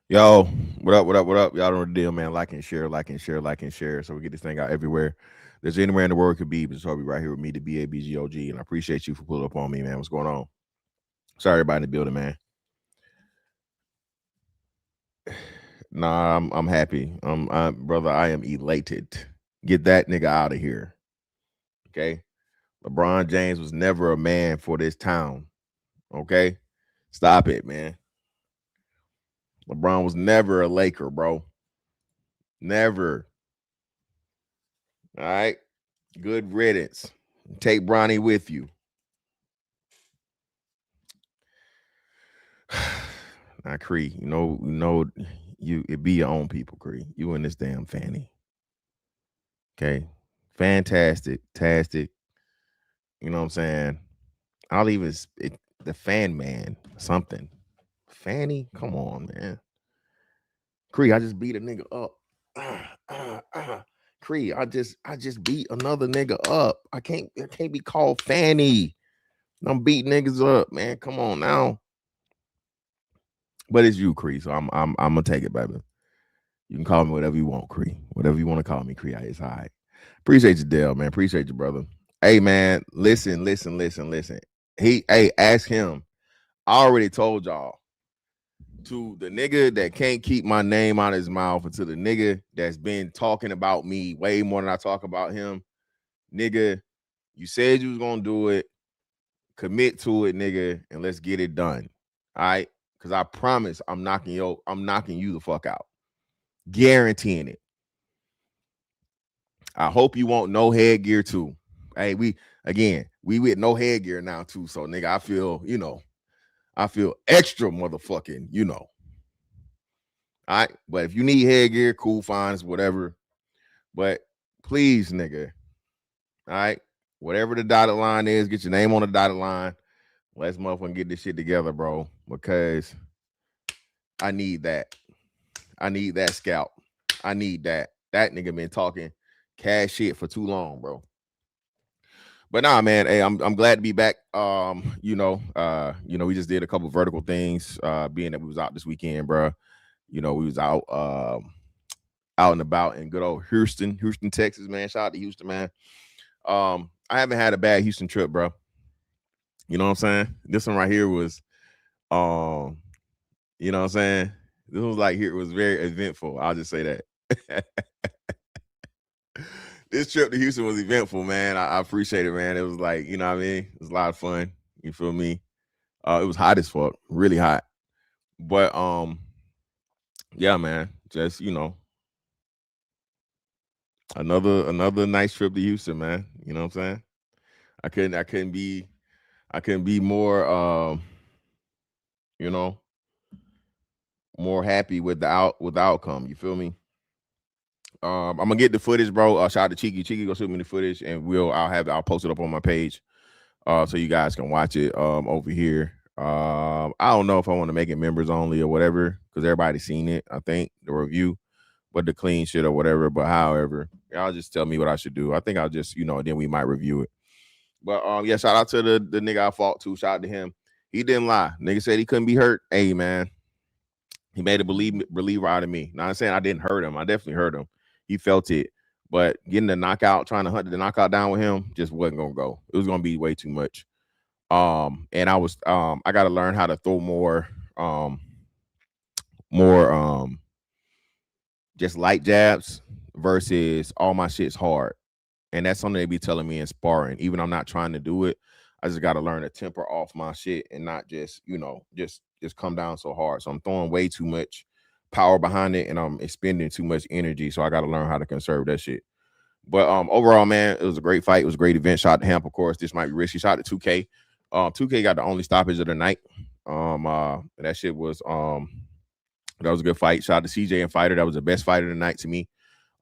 Yo, what up, what up, what up? Y'all know the deal, man. Like and share, like and share, like and share. So we get this thing out everywhere. There's anywhere in the world it could be, but it's probably right here with me, the BABGOG. And I appreciate you for pulling up on me, man. What's going on? Sorry, everybody in the building, man. Nah, I'm happy. Brother, I am elated. Get that nigga out of here. Okay. LeBron James was never a man for this town. Okay. Stop it, man. LeBron was never a Laker, bro. Never. All right. Good riddance. Take Bronny with you. Now, Cree, it be your own people, Cree. You and this damn Fanny. Okay. Fantastic. You know what I'm saying? The fan man, something. Fanny, come on, man. Cree, I just beat a nigga up. Cree, I just beat another nigga up. I can't be called Fanny. I'm beating niggas up, man. Come on now. But it's you, Cree. So I'm gonna take it, baby. You can call me whatever you want, Cree. Whatever you want to call me, Cree. It's all right. Appreciate you, Dale, man. Appreciate you, brother. Hey, man, listen. Ask him. I already told y'all. To the nigga that can't keep my name out of his mouth, and to the nigga that's been talking about me way more than I talk about him, nigga, you said you was gonna do it. Commit to it, nigga, and let's get it done. All right? Because I promise I'm knocking you the fuck out. Guaranteeing it. I hope you want no headgear too. Hey, we with no headgear now too. So nigga, I feel extra motherfucking, All right. But if you need headgear, cool, fine, it's whatever. But please, nigga. All right. Whatever the dotted line is, get your name on the dotted line. Let's motherfucking get this shit together, bro. Because I need that. I need that scalp. I need that. That nigga been talking cash shit for too long, bro. But nah, man. Hey, I'm glad to be back. We just did a couple vertical things. Being that we was out this weekend, bro. We was out and about in good old Houston, Texas, man. Shout out to Houston, man. I haven't had a bad Houston trip, bro. You know what I'm saying? This one right here was, you know what I'm saying? This was it was very eventful. I'll just say that. This trip to Houston was eventful, man. I appreciate it, man. It was you know what I mean? It was a lot of fun. You feel me? It was hot as fuck, really hot. But yeah, man. Just another nice trip to Houston, man. You know what I'm saying? I couldn't be more more happy with the outcome. You feel me? I'm gonna get the footage, bro. Shout out to Cheeky. Cheeky go shoot me the footage, and I'll post it up on my page, so you guys can watch it over here. I don't know if I want to make it members only or whatever, because everybody's seen it. I think the review, but the clean shit or whatever. But however, y'all just tell me what I should do. I think I'll just then we might review it. But yeah, shout out to the nigga I fought to. Shout out to him. He didn't lie. Nigga said he couldn't be hurt. Hey man, he made a believer out of me. Now I'm saying I didn't hurt him. I definitely hurt him. He felt it, but getting the knockout, trying to hunt the knockout down with him, just wasn't gonna go. It was gonna be way too much. And I got to learn how to throw more just light jabs versus all my shit's hard. And that's something they be telling me in sparring. Even I'm not trying to do it, I just got to learn to temper off my shit and not just just come down so hard. So I'm throwing way too much power behind it, and I'm expending too much energy. So I got to learn how to conserve that shit. But overall, man, it was a great fight. It was a great event. Shout out to Hamp, of course. This might be risky. Shout out to 2K. 2K got the only stoppage of the night. That shit was that was a good fight. Shout out to CJ and Fighter. That was the best fight of the night to me.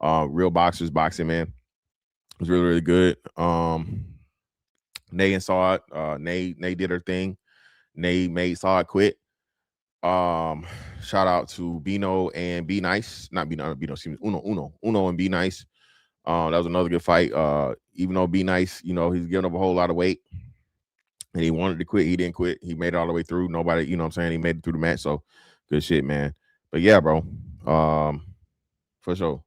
Real boxers boxing, man. It was really, really good. Nay and saw it. Nay did her thing. Nay made saw it quit. Shout out to Bino and Be Nice. Not Bino, excuse me, Uno and Be Nice. That was another good fight. even though Be Nice, he's giving up a whole lot of weight, and he wanted to quit. He didn't quit. He made it all the way through. Nobody, what I'm saying, he made it through the match. So good shit, man. But yeah, bro, for sure.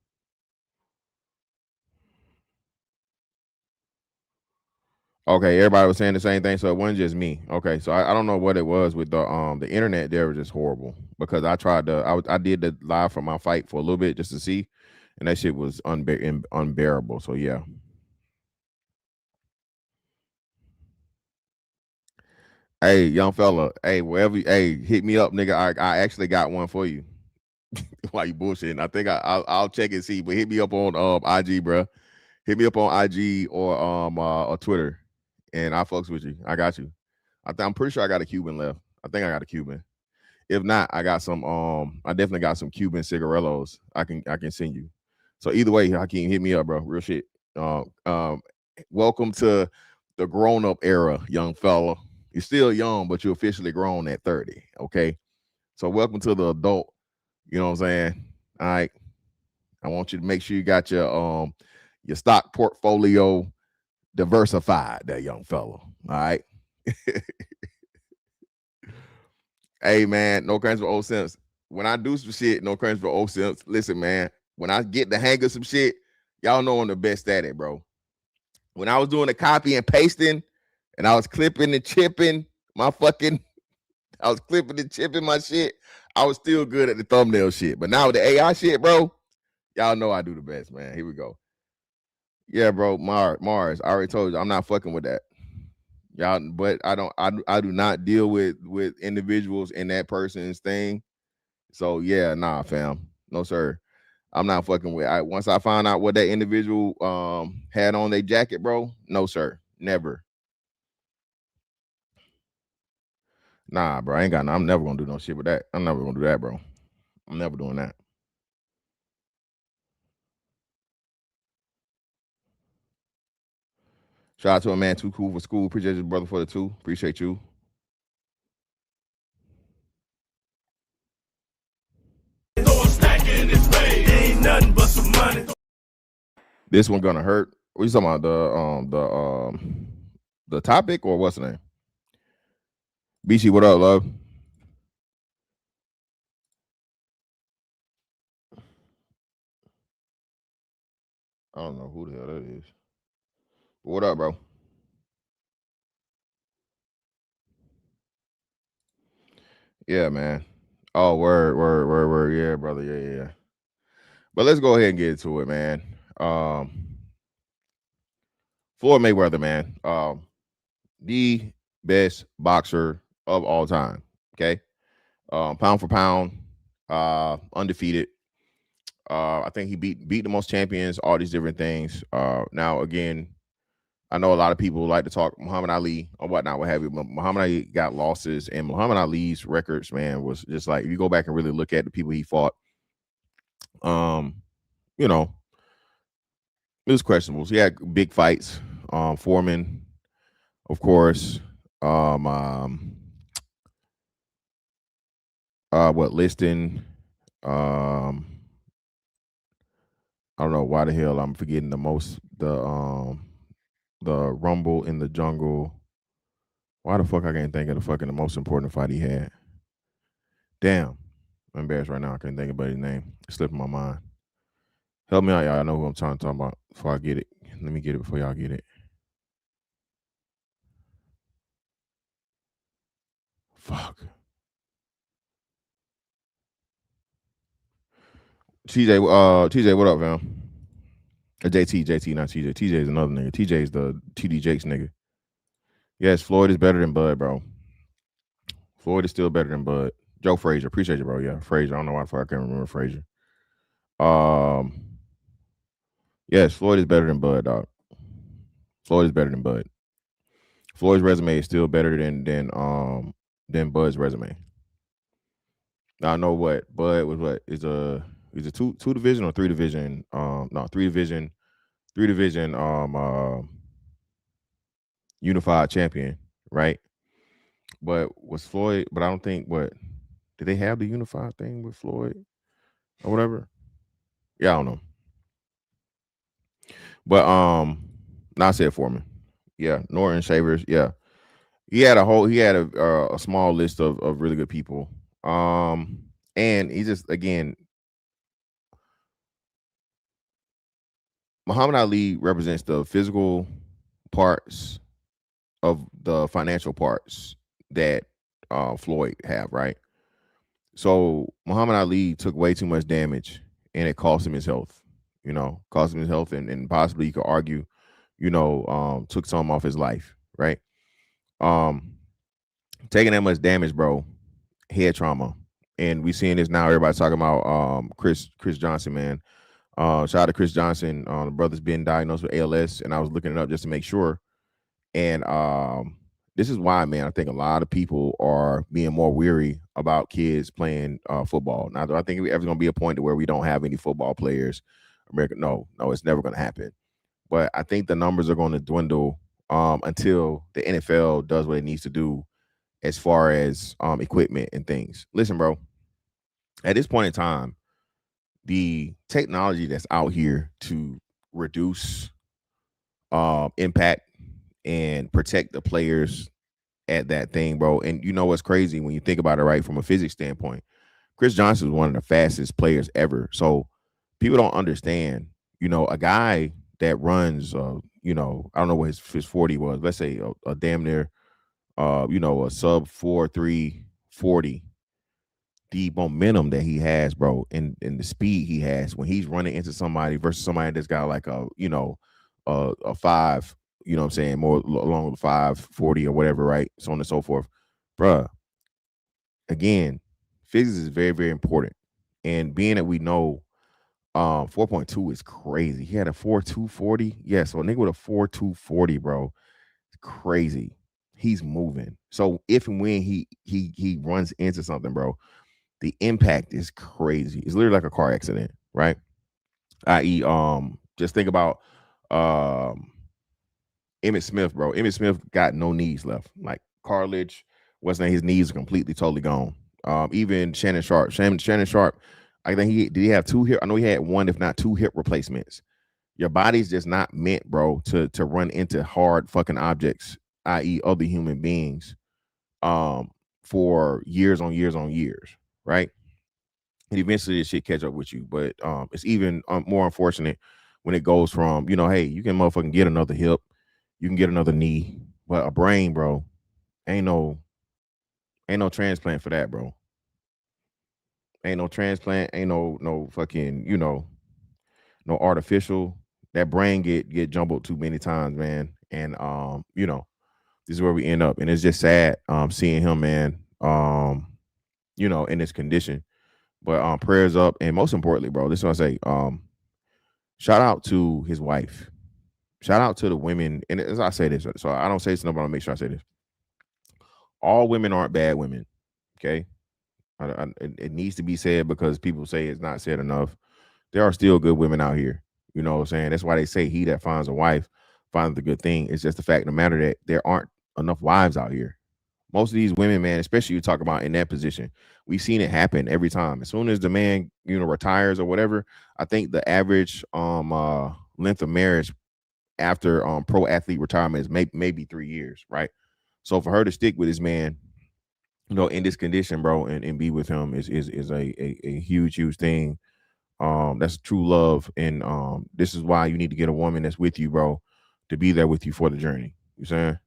Okay, everybody was saying the same thing, so it wasn't just me. Okay, so I don't know what it was with the internet. There was just horrible because I tried to I did the live from my fight for a little bit just to see, and that shit was unbearable. So yeah. Hey, young fella. Hey, wherever. Hey, hit me up, nigga. I actually got one for you. Why you bullshitting? I think I'll check and see, but hit me up on IG, bro. Hit me up on IG or Twitter, and I fucks with you. I got you. I'm pretty sure I got a Cuban left. I think I got a Cuban. If not, I got some. I definitely got some Cuban cigarillos. I can send you. So either way, Hakeem, hit me up, bro. Real shit. Welcome to the grown up era, young fella. You're still young, but you're officially grown at 30. Okay. So welcome to the adult. You know what I'm saying? All right. I want you to make sure you got your stock portfolio diversified, there, young fella. All right. Hey man, no cranes for old cents. When I do some shit, no cranes for old cents. Listen, man, when I get the hang of some shit, y'all know I'm the best at it, bro. When I was doing the copy and pasting and I was clipping and chipping I was clipping and chipping my shit, I was still good at the thumbnail shit. But now with the AI shit, bro, y'all know I do the best, man. Here we go. Yeah, bro, Mars. I already told you I'm not fucking with that. Y'all, but I do not deal with individuals in that person's thing. So yeah, nah, fam. No, sir. I'm not fucking with. Once I find out what that individual had on their jacket, bro. No, sir. Never. Nah, bro. I ain't got no. I'm never gonna do no shit with that. I'm never gonna do that, bro. I'm never doing that. Shout out to a man too cool for school. Appreciate your brother for the two. Appreciate you. Ain't nothing but some money. This one gonna hurt. What you talking about? The topic or what's the name? BC, what up, love? I don't know who the hell that is. What up, bro? Yeah, man. Oh, word. Yeah, brother. Yeah. But let's go ahead and get into it, man. Floyd Mayweather, man. The best boxer of all time. Okay. Pound for pound, undefeated. I think he beat the most champions, all these different things. Now again, I know a lot of people like to talk Muhammad Ali or whatnot, what have you. But Muhammad Ali got losses, and Muhammad Ali's records, man, was just like if you go back and really look at the people he fought, um, you know, it was questionable. So he had big fights. Foreman, of course. What Liston? I don't know why the hell I'm forgetting the Rumble in the Jungle. Why the fuck I can't think of the most important fight he had? Damn. I'm embarrassed right now. I can't think about his name. It's slipping my mind. Help me out, y'all. I know who I'm trying to talk about before I get it. Let me get it before y'all get it. Fuck. TJ, what up, fam? JT, not TJ. TJ is another nigga. TJ is the TD Jakes nigga. Yes, Floyd is better than Bud, bro. Floyd is still better than Bud. Joe Frazier, appreciate you, bro. Yeah, Frazier. I don't know why the fuck I can't remember Frazier. Yes, Floyd is better than Bud, dog. Floyd is better than Bud. Floyd's resume is still better than Bud's resume. Now I know what Bud was what is a two division or three division no three division unified champion, right? But was Floyd, but I don't think what did they have the unified thing with Floyd or whatever? Yeah, I don't know. But Not said Foreman. Yeah, Norton Shavers. Yeah, he had a small list of really good people. And he just again, Muhammad Ali represents the physical parts of the financial parts that Floyd have, right? So Muhammad Ali took way too much damage, and it cost him his health. Cost him his health, and possibly you could argue, took some off his life, right? Um, Taking that much damage, bro, head trauma, and we seeing this now. Everybody's talking about Chris Johnson, man. Shout out to Chris Johnson. The brother's been diagnosed with ALS, and I was looking it up just to make sure. And this is why, man, I think a lot of people are being more weary about kids playing football. Now, do I think ever going to be a point to where we don't have any football players? America, no, it's never going to happen. But I think the numbers are going to dwindle until the NFL does what it needs to do as far as equipment and things. Listen, bro, at this point in time, the technology that's out here to reduce impact and protect the players at that thing, bro. And you know what's crazy when you think about it, right? From a physics standpoint, Chris Johnson is one of the fastest players ever. So people don't understand, a guy that runs, I don't know what his 40 was. Let's say a damn near, a sub 4.340. The momentum that he has, bro, and the speed he has when he's running into somebody versus somebody that's got like a five, what I'm saying, more along the 540 or whatever, right? So on and so forth. Bruh, again, physics is very, very important. And being that we know 4.2 is crazy. He had a 4.240. Yeah, so a nigga with a 4.240, bro, it's crazy. He's moving. So if and when he runs into something, bro, the impact is crazy. It's literally like a car accident, right? I.e., just think about um Emmett Smith, bro. Emmett Smith got no knees left. Like cartilage, his knees are completely, totally gone. Even Shannon Sharp. Shannon Sharp, I think he have two hip. I know he had one, if not two, hip replacements. Your body's just not meant, bro, to run into hard fucking objects, i.e., other human beings, for years on years on years, right? And eventually this shit catch up with you. But it's even more unfortunate when it goes from, hey, you can motherfucking get another hip, you can get another knee, but a brain, bro, ain't no transplant for that, bro. Ain't no transplant, ain't no fucking, no artificial. That brain get jumbled too many times, man. And this is where we end up. And it's just sad seeing him, man, in this condition. But prayers up, and most importantly, bro, this is what I say. Shout out to his wife. Shout out to the women. And as I say this, so I don't say this, but I want to make sure I say this. All women aren't bad women. Okay. It needs to be said because people say it's not said enough. There are still good women out here. You know what I'm saying? That's why they say he that finds a wife finds the good thing. It's just the fact of the matter that there aren't enough wives out here. Most of these women, man, especially you talk about in that position, we've seen it happen every time. As soon as the man, retires or whatever, I think the average length of marriage after pro athlete retirement is maybe 3 years, right? So for her to stick with this man, in this condition, bro, and be with him is a huge thing. That's true love, and this is why you need to get a woman that's with you, bro, to be there with you for the journey. You saying?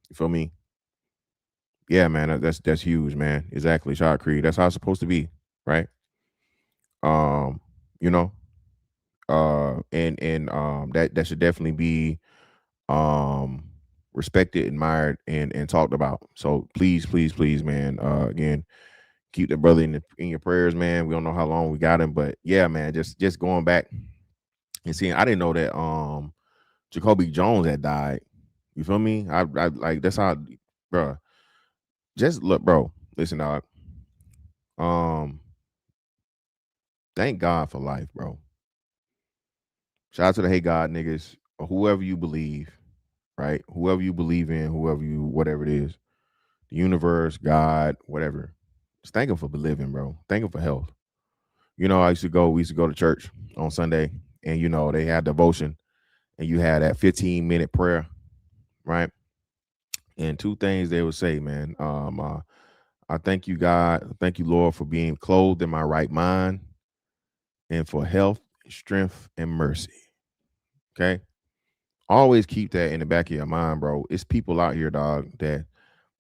You feel me? Yeah, man, that's huge, man. Exactly, Shot Creed. That's how it's supposed to be, right? Um, you know, and that should definitely be um respected, admired, and talked about. So please, man. Again, keep the brother in your prayers, man. We don't know how long we got him, but yeah, man, just going back and seeing. I didn't know that Jacoby Jones had died. You feel me? I like that's how, bro. Just look, bro. Listen, dog. Um, thank God for life, bro. Shout out to the hey God niggas, or whoever you believe, right? Whoever you believe in, whatever it is, the universe, God, whatever. Just thank him for living, bro. Thank him for health. We used to go to church on Sunday, and they had devotion, and you had that 15-minute prayer, right? And two things they would say, man. I thank you, God. Thank you, Lord, for being clothed in my right mind and for health, strength, and mercy. Okay. Always keep that in the back of your mind, bro. It's people out here, dog, that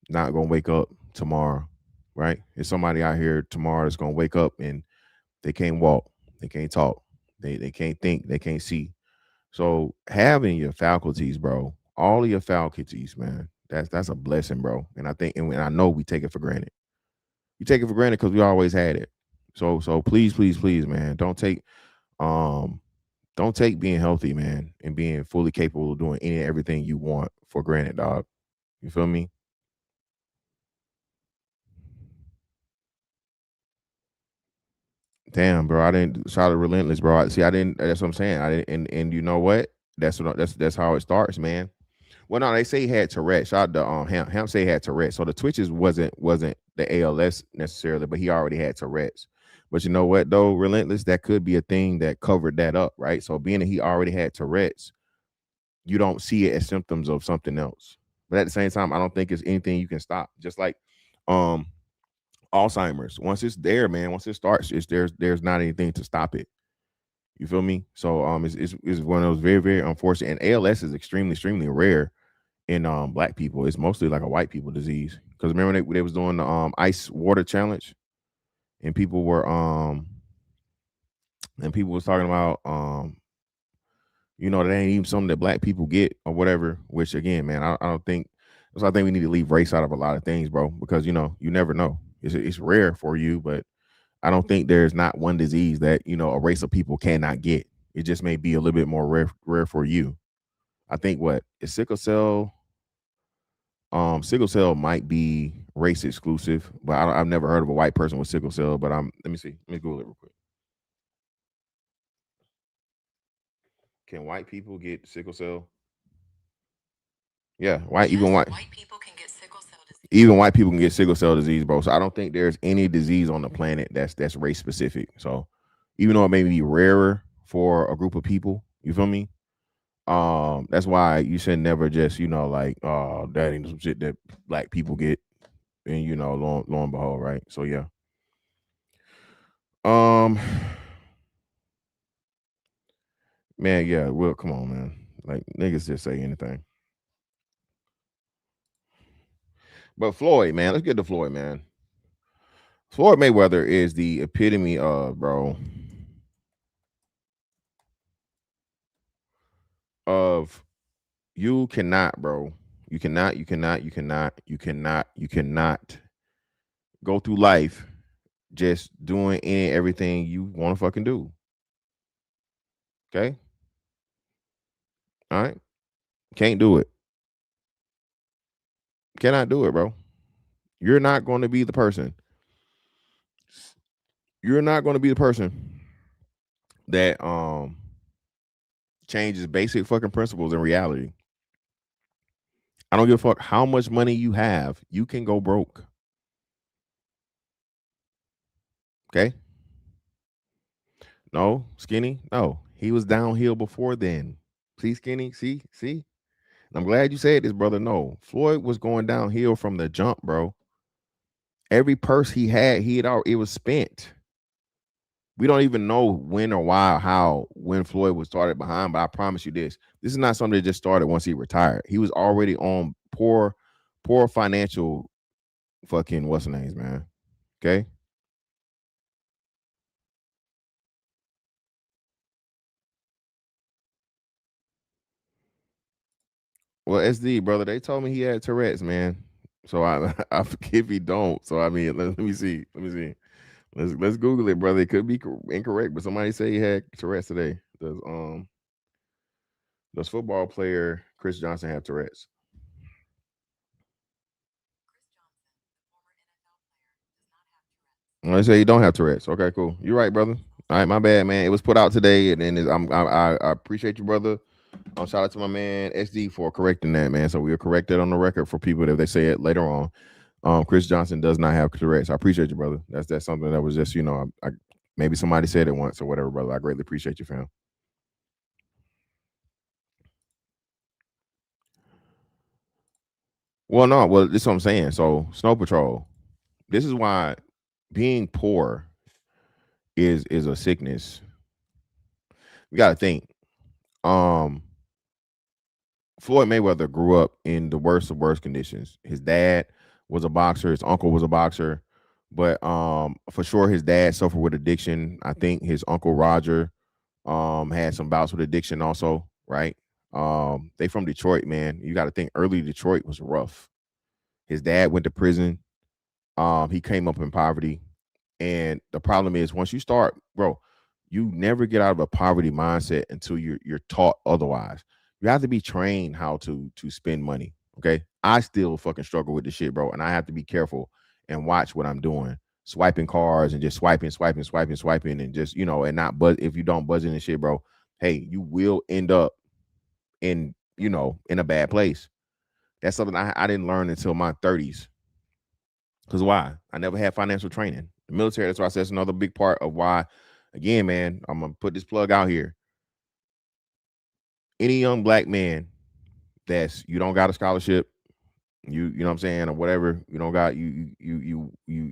not gonna wake up tomorrow, right? It's somebody out here tomorrow that's gonna wake up and they can't walk, they can't talk, they can't think, they can't see. So having your faculties, bro, all of your faculties, man, that's a blessing, bro. And I think, and I know we take it for granted. We take it for granted because we always had it. So please, please, please, man, um don't take being healthy, man, and being fully capable of doing any and everything you want for granted, dog. You feel me? Damn, bro, I didn't shout relentless, bro. See, I didn't. That's what I'm saying. I didn't, and you know what? That's how it starts, man. Well, no, they say he had Tourette. Shout out to Ham say he had Tourette. So the twitches wasn't the ALS necessarily, but he already had Tourette's. But you know what though, relentless, that could be a thing that covered that up, right? So being that he already had Tourette's, you don't see it as symptoms of something else. But at the same time, I don't think it's anything you can stop. Just like um Alzheimer's, once it's there, man, once it starts, it's there's not anything to stop it. You feel me? So it's one of those very very unfortunate. And ALS is extremely rare in black people. It's mostly like a white people disease. Because remember they was doing the ice water challenge, and people was talking about that ain't even something that black people get or whatever. Which again, man, I don't think. So I think we need to leave race out of a lot of things, bro, because you never know. It's rare for you, but I don't think there's not one disease that a race of people cannot get. It just may be a little bit more rare for you. I think what is sickle cell. Sickle cell might be race exclusive, but I've never heard of a white person with sickle cell. But let me see. Let me Google it real quick. Can white people get sickle cell? Yeah, white people can get sickle cell disease. Even white people can get sickle cell disease, bro. So I don't think there's any disease on the planet that's race specific. So even though it may be rarer for a group of people, you feel me? That's why you should never just like that ain't some shit that black people get, and lo and behold, right? So yeah. Um, man, yeah, well, come on, man. Like niggas just say anything. But Floyd, man, let's get to Floyd, man. Floyd Mayweather is the epitome of, bro, of you cannot, bro. You cannot go through life just doing any everything you want to fucking do. Okay? All right? Can't do it. Cannot do it, bro. You're not going to be the person. You're not going to be the person that changes basic fucking principles in reality. I don't give a fuck how much money you have. You can go broke. Okay? No, Skinny. No, he was downhill before then. See, Skinny. See. I'm glad you said this, brother. No, Floyd was going downhill from the jump, bro. Every purse he had, it was spent. We don't even know when or why, how, when Floyd was started behind, but I promise you this. This is not something that just started once he retired. He was already on poor financial fucking what's the names, man. Okay. Well, SD, brother, they told me he had Tourette's, man. So I forgive he don't. So I mean, let me see. Let me see. Let's Google it, brother. It could be incorrect, but somebody say he had Tourette's today. Does football player Chris Johnson have Tourette's? I say you don't have Tourette's. Okay, cool. You're right, brother. All right, my bad, man. It was put out today, and then I appreciate you, brother. Shout out to my man SD for correcting that, man. So we'll correct that on the record for people if they say it later on. Chris Johnson does not have Tourette's. I appreciate you, brother. That's something that was just I maybe somebody said it once or whatever, brother. I greatly appreciate you, fam. Well, no, well, this is what I'm saying. So, Snow Patrol. This is why being poor is a sickness. You got to think. Um, Floyd Mayweather grew up in the worst of worst conditions. His dad was a boxer. His uncle was a boxer, but for sure his dad suffered with addiction. I think his uncle Roger had some bouts with addiction also. Right? They from Detroit, man. You got to think early Detroit was rough. His dad went to prison. He came up in poverty. And the problem is once you start, bro, you never get out of a poverty mindset until you're taught otherwise. You have to be trained how to spend money. Okay. I still fucking struggle with this shit, bro. And I have to be careful and watch what I'm doing. Swiping cards and just swiping, and just, and not if you don't budget and shit, bro, hey, you will end up in a bad place. That's something I didn't learn until my 30s. Because why? I never had financial training. The military, that's why I said it's another big part of why, again, man, I'm going to put this plug out here. Any young black man you don't got a scholarship, you know what I'm saying, or whatever, you don't got you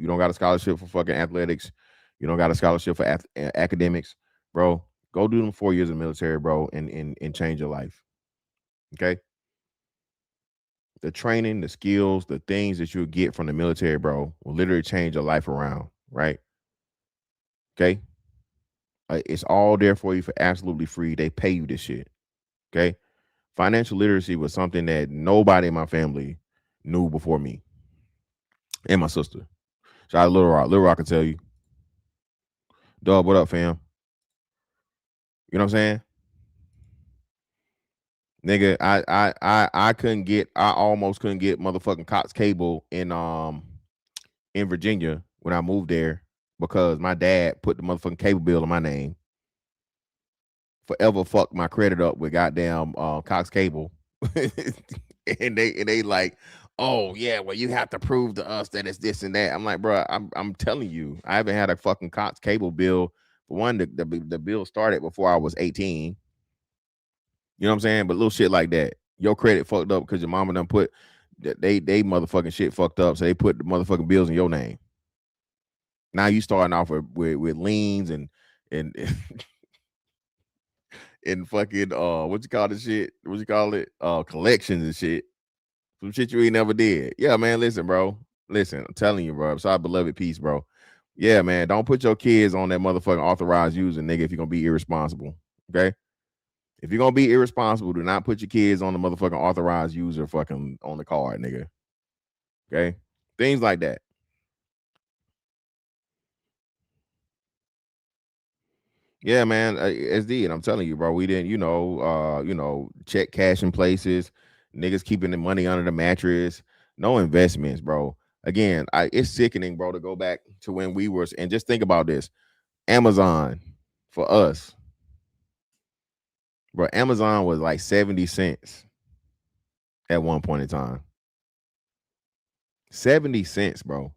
don't got a scholarship for fucking athletics, you don't got a scholarship for academics, bro, go do them 4 years of military, bro, and change your life. Okay? The training, the skills, the things that you'll get from the military, bro, will literally change your life around, right? Okay? It's all there for you for absolutely free. They pay you this shit. Okay. Financial literacy was something that nobody in my family knew before me and my sister. Shout out to Little Rock. Little Rock can tell you. Dub, what up, fam? You know what I'm saying? Nigga, I almost couldn't get motherfucking Cox cable in Virginia when I moved there because my dad put the motherfucking cable bill in my name. Forever fucked my credit up with goddamn Cox Cable, and they like, oh yeah, well you have to prove to us that it's this and that. I'm like, bro, I'm telling you, I haven't had a fucking Cox Cable bill. For one, the bill started before I was 18. You know what I'm saying? But little shit like that, your credit fucked up because your mama done put they motherfucking shit fucked up, so they put the motherfucking bills in your name. Now you starting off with liens and and fucking what you call this shit? What you call it? Collections and shit. Some shit you ain't never did. Yeah, man. Listen, bro. Listen, I'm telling you, bro. Sorry, beloved peace, bro. Yeah, man. Don't put your kids on that motherfucking authorized user, nigga, if you're gonna be irresponsible. Okay? If you're gonna be irresponsible, do not put your kids on the motherfucking authorized user fucking on the card, nigga. Okay? Things like that. Yeah, man, SD, and I'm telling you, bro, we didn't, check cash in places, niggas keeping the money under the mattress, no investments, bro. Again, it's sickening, bro, to go back to when we were, and just think about this. Amazon for us, bro. Amazon was like 70 cents at one point in time. 70 cents, bro.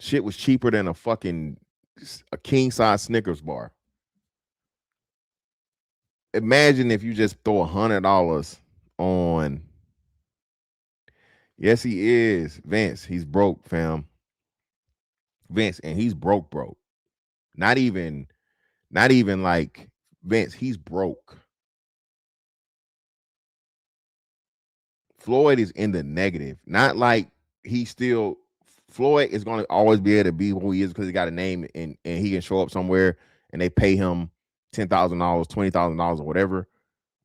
Shit was cheaper than a king size Snickers bar. Imagine if you just throw $100 on. Yes, he is. Vince, he's broke, fam. Vince, and he's broke. Not even, not even like Vince, he's broke. Floyd is in the negative. Not like he still Floyd is gonna always be able to be who he is because he got a name and he can show up somewhere and they pay him $10,000, $20,000 or whatever.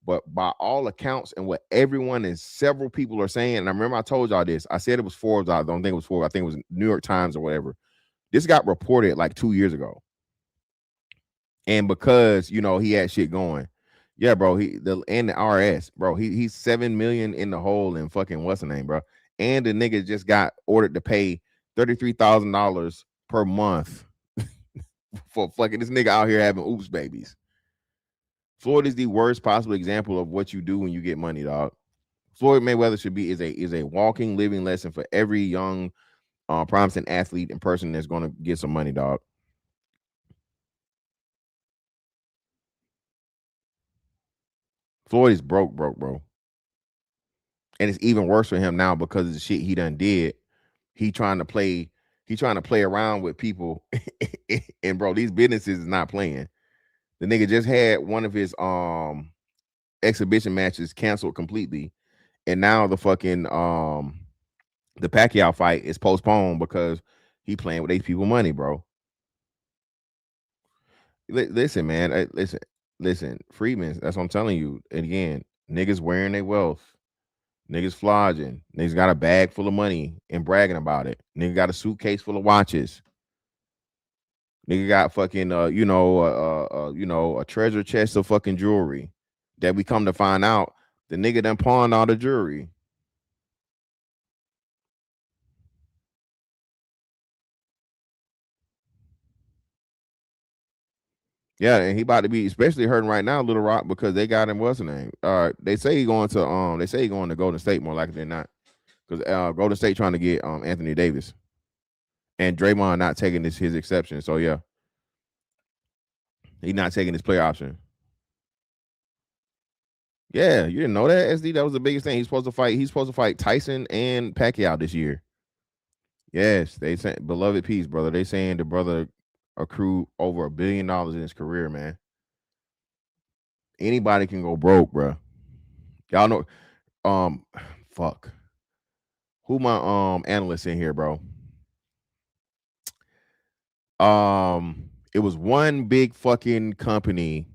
But by all accounts and what everyone and several people are saying, and I remember I told y'all this. I said it was Forbes. I don't think it was Forbes. I think it was New York Times or whatever. This got reported like 2 years ago. And because he had shit going. Yeah, bro. And the RS, bro. He's 7 million in the hole and fucking what's the name, bro? And the nigga just got ordered to pay $33,000 per month for fucking this nigga out here having oops babies. Floyd is the worst possible example of what you do when you get money, dog. Floyd Mayweather is a walking, living lesson for every young, promising athlete and person that's going to get some money, dog. Floyd is broke, bro. and it's even worse for him now because of the shit he done did. He trying to play. He trying to play around with people, and bro, these businesses is not playing. The nigga just had one of his exhibition matches canceled completely, and now the Pacquiao fight is postponed because he playing with these people money, bro. Listen, man, listen, Freedmen. That's what I'm telling you. And again, niggas wearing their wealth, niggas flogging, niggas got a bag full of money and bragging about it. Nigga got a suitcase full of watches. Nigga got fucking a treasure chest of fucking jewelry that we come to find out the nigga done pawned all the jewelry. Yeah, and he about to be especially hurting right now, Little Rock, because they got him. What's the name? They say he going to Golden State more likely than not, because Golden State trying to get Anthony Davis, and Draymond not taking his exception. So yeah, he not taking his player option. Yeah, you didn't know that, SD. That was the biggest thing. He's supposed to fight. He's supposed to fight Tyson and Pacquiao this year. Yes, they say beloved peace, brother. They saying the brother accrued over $1 billion in his career, man. Anybody can go broke, bro. Y'all know, um, fuck. Who my analyst in here, bro? It was one big fucking company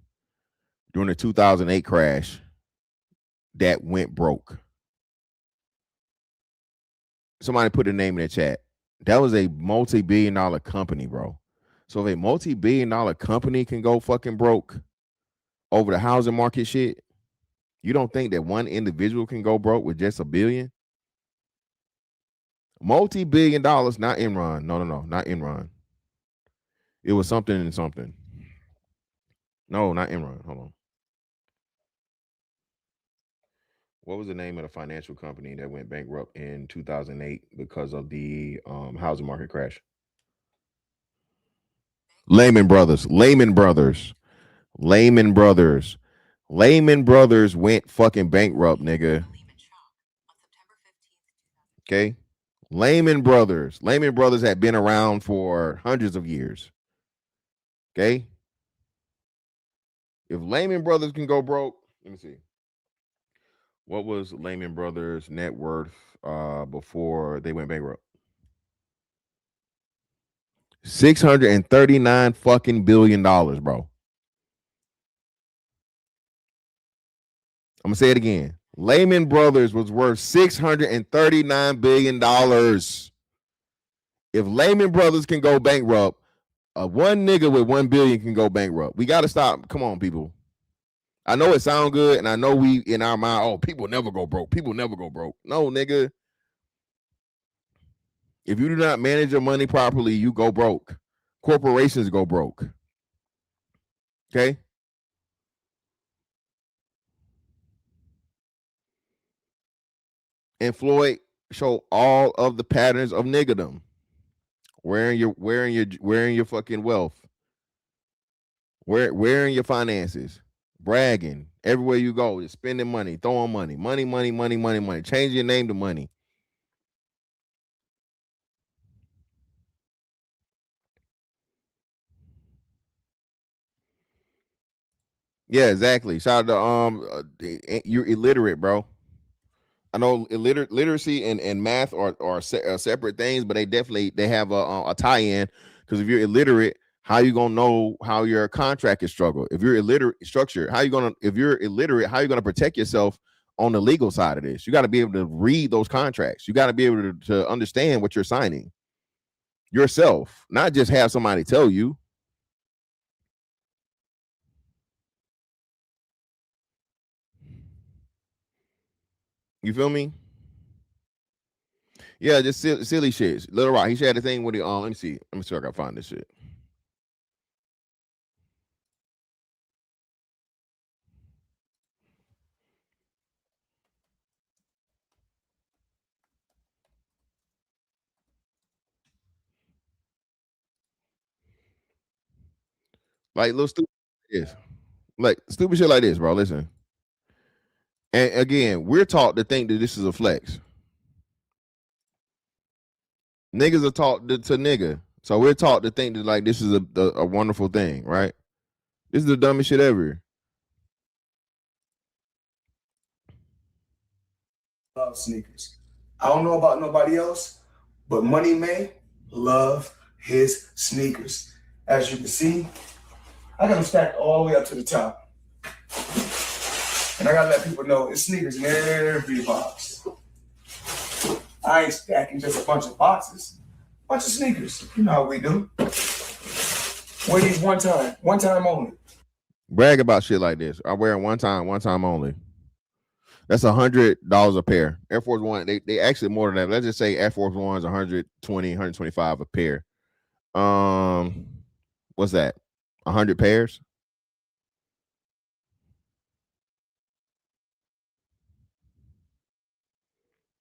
during the 2008 crash that went broke. Somebody put a name in the chat. That was a multi-billion-dollar company, bro. So if a multi-billion-dollar company can go fucking broke over the housing market shit, you don't think that one individual can go broke with just $1 billion? Multi-billion dollars, not Enron. No, not Enron. It was something and something. No, not Enron. Hold on. What was the name of the financial company that went bankrupt in 2008 because of the housing market crash? Lehman Brothers. Lehman Brothers. Lehman Brothers. Lehman Brothers went fucking bankrupt, nigga. Okay. Lehman Brothers. Lehman Brothers had been around for hundreds of years. Okay. If Lehman Brothers can go broke, let me see. What was Lehman Brothers' net worth before they went bankrupt? 639 fucking $billion, bro. I'm gonna say it again. Lehman Brothers was worth $639 billion. If Lehman Brothers can go bankrupt, one nigga with 1 billion can go bankrupt. We gotta stop. Come on, people. I know it sounds good, and I know we in our mind, oh, people never go broke. People never go broke. No, nigga. If you do not manage your money properly, you go broke. Corporations go broke. Okay. And Floyd showed all of the patterns of niggerdom. Wearing your fucking wealth. Wearing your finances. Bragging. Everywhere you go, just spending money, throwing money. Money. Change your name to money. Yeah, exactly. Shout out to you're illiterate, bro. I know literacy and math are separate things, but they have a tie-in, because if you're illiterate, how you gonna know how your contract is structured? If you're illiterate structure, if you're illiterate, how you gonna protect yourself on the legal side of this? You got to be able to read those contracts. You got to be able to understand what you're signing yourself, not just have somebody tell you. You feel me? Yeah, just silly shit. Little Rock, he shared the thing with the let me see. Let me see if I can find this shit. Like little stupid is like stupid shit like this, bro. Listen. And again, we're taught to think that this is a flex. Niggas are taught to nigga. So we're taught to think that like this is a wonderful thing, right? This is the dumbest shit ever. Love sneakers. I don't know about nobody else, but Money May love his sneakers. As you can see, I got them stacked all the way up to the top. And I gotta let people know it's sneakers in every box. I ain't stacking just a bunch of boxes. Bunch of sneakers. You know how we do. Wear these one time only. Brag about shit like this. I wear them one time only. That's $100 a pair. Air Force One, they actually more than that. Let's just say Air Force One's 120, 125 a pair. What's that? 100 pairs?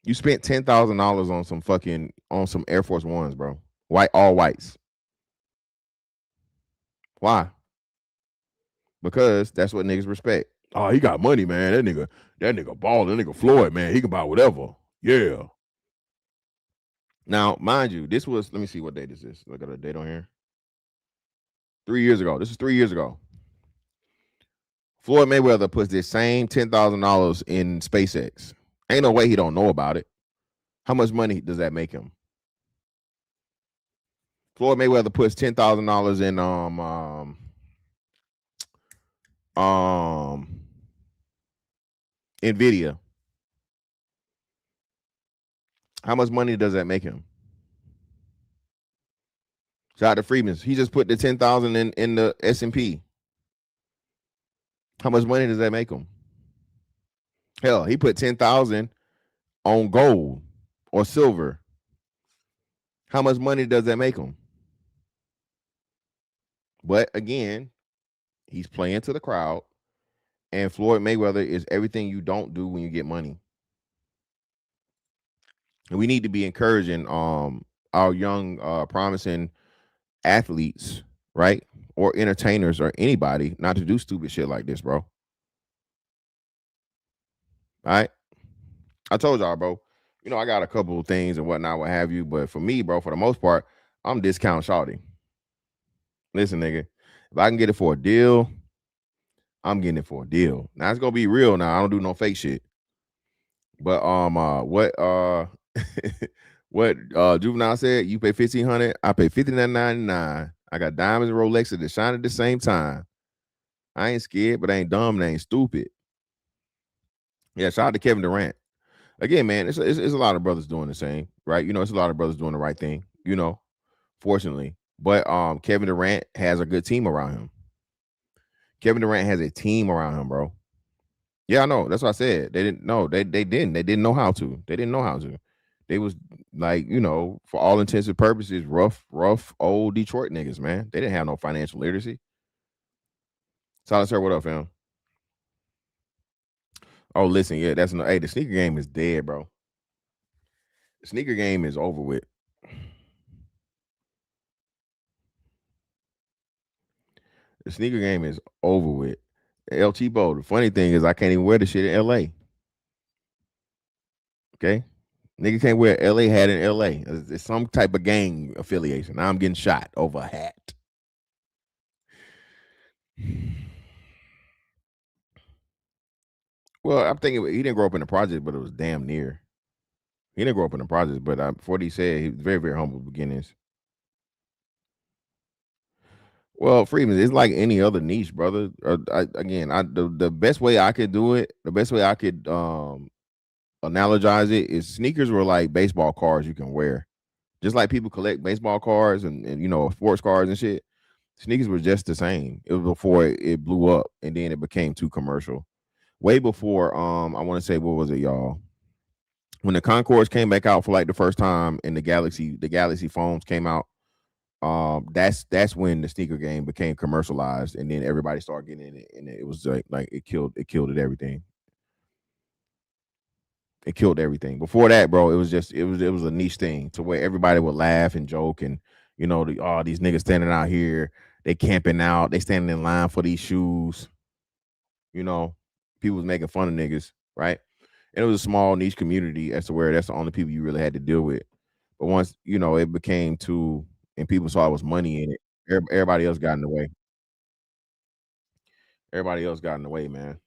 You spent $10,000 on some Air Force Ones, bro. White, all whites. Why? Because that's what niggas respect. Oh, he got money, man. That nigga balling. That nigga Floyd, man. He can buy whatever. Yeah. Now, mind you, this was, let me see what date this is. Look at the date on here. 3 years ago. This is 3 years ago. Floyd Mayweather puts this same $10,000 in SpaceX. Ain't no way he don't know about it. How much money does that make him? Floyd Mayweather puts $10,000 in Nvidia. How much money does that make him? Shout out to Freeman. He just put the 10,000 in the S&P. How much money does that make him? Hell, he put 10,000 on gold or silver. How much money does that make him? But again, he's playing to the crowd, and Floyd Mayweather is everything you don't do when you get money. And we need to be encouraging our young promising athletes, right? Or entertainers or anybody not to do stupid shit like this, bro. All right. I told y'all, bro. You know, I got a couple of things and whatnot, what have you. But for me, bro, for the most part, I'm discount shawty. Listen, nigga, if I can get it for a deal, I'm getting it for a deal. Now it's gonna be real. Now I don't do no fake shit. But what Juvenile said? You pay $1,500, I pay $59.99. I got diamonds and Rolexes that shine at the same time. I ain't scared, but I ain't dumb and I ain't stupid. Yeah, shout out to Kevin Durant. Again, man, it's a lot of brothers doing the same, right? You know, it's a lot of brothers doing the right thing, you know, fortunately. But Kevin Durant has a good team around him. Kevin Durant has a team around him, bro. Yeah, I know. That's what I said. They didn't know. They didn't. They didn't know how to. They didn't know how to. They was like, you know, for all intents and purposes, rough old Detroit niggas, man. They didn't have no financial literacy. Solid sir, what up, fam? Oh, listen, yeah, that's no. Hey, the sneaker game is dead, bro. The sneaker game is over with. The sneaker game is over with. LT Bo, the funny thing is I can't even wear the shit in LA. Okay? Nigga can't wear LA hat in LA. It's some type of gang affiliation. Now I'm getting shot over a hat. Well, I'm thinking he didn't grow up in the project, but it was damn near. He didn't grow up in the project, but for what he said, he was very, very humble beginnings. Well, Freeman, it's like any other niche, brother. The best way I could do it, the best way I could analogize it is sneakers were like baseball cards you can wear. Just like people collect baseball cards and you know sports cards and shit. Sneakers were just the same. It was before it blew up and then it became too commercial. Way before I want to say what was it, y'all? When the Concords came back out for like the first time and the Galaxy phones came out, that's when the sneaker game became commercialized and then everybody started getting in it and it was like it killed everything. It killed everything. Before that, bro, it was a niche thing to where everybody would laugh and joke and you know these niggas standing out here, they camping out, they standing in line for these shoes. You know, people was making fun of niggas. right? And it was a small niche community as to where that's the only people you really had to deal with. But once it became too, and people saw it was money in it, everybody else got in the way. Everybody else got in the way, man.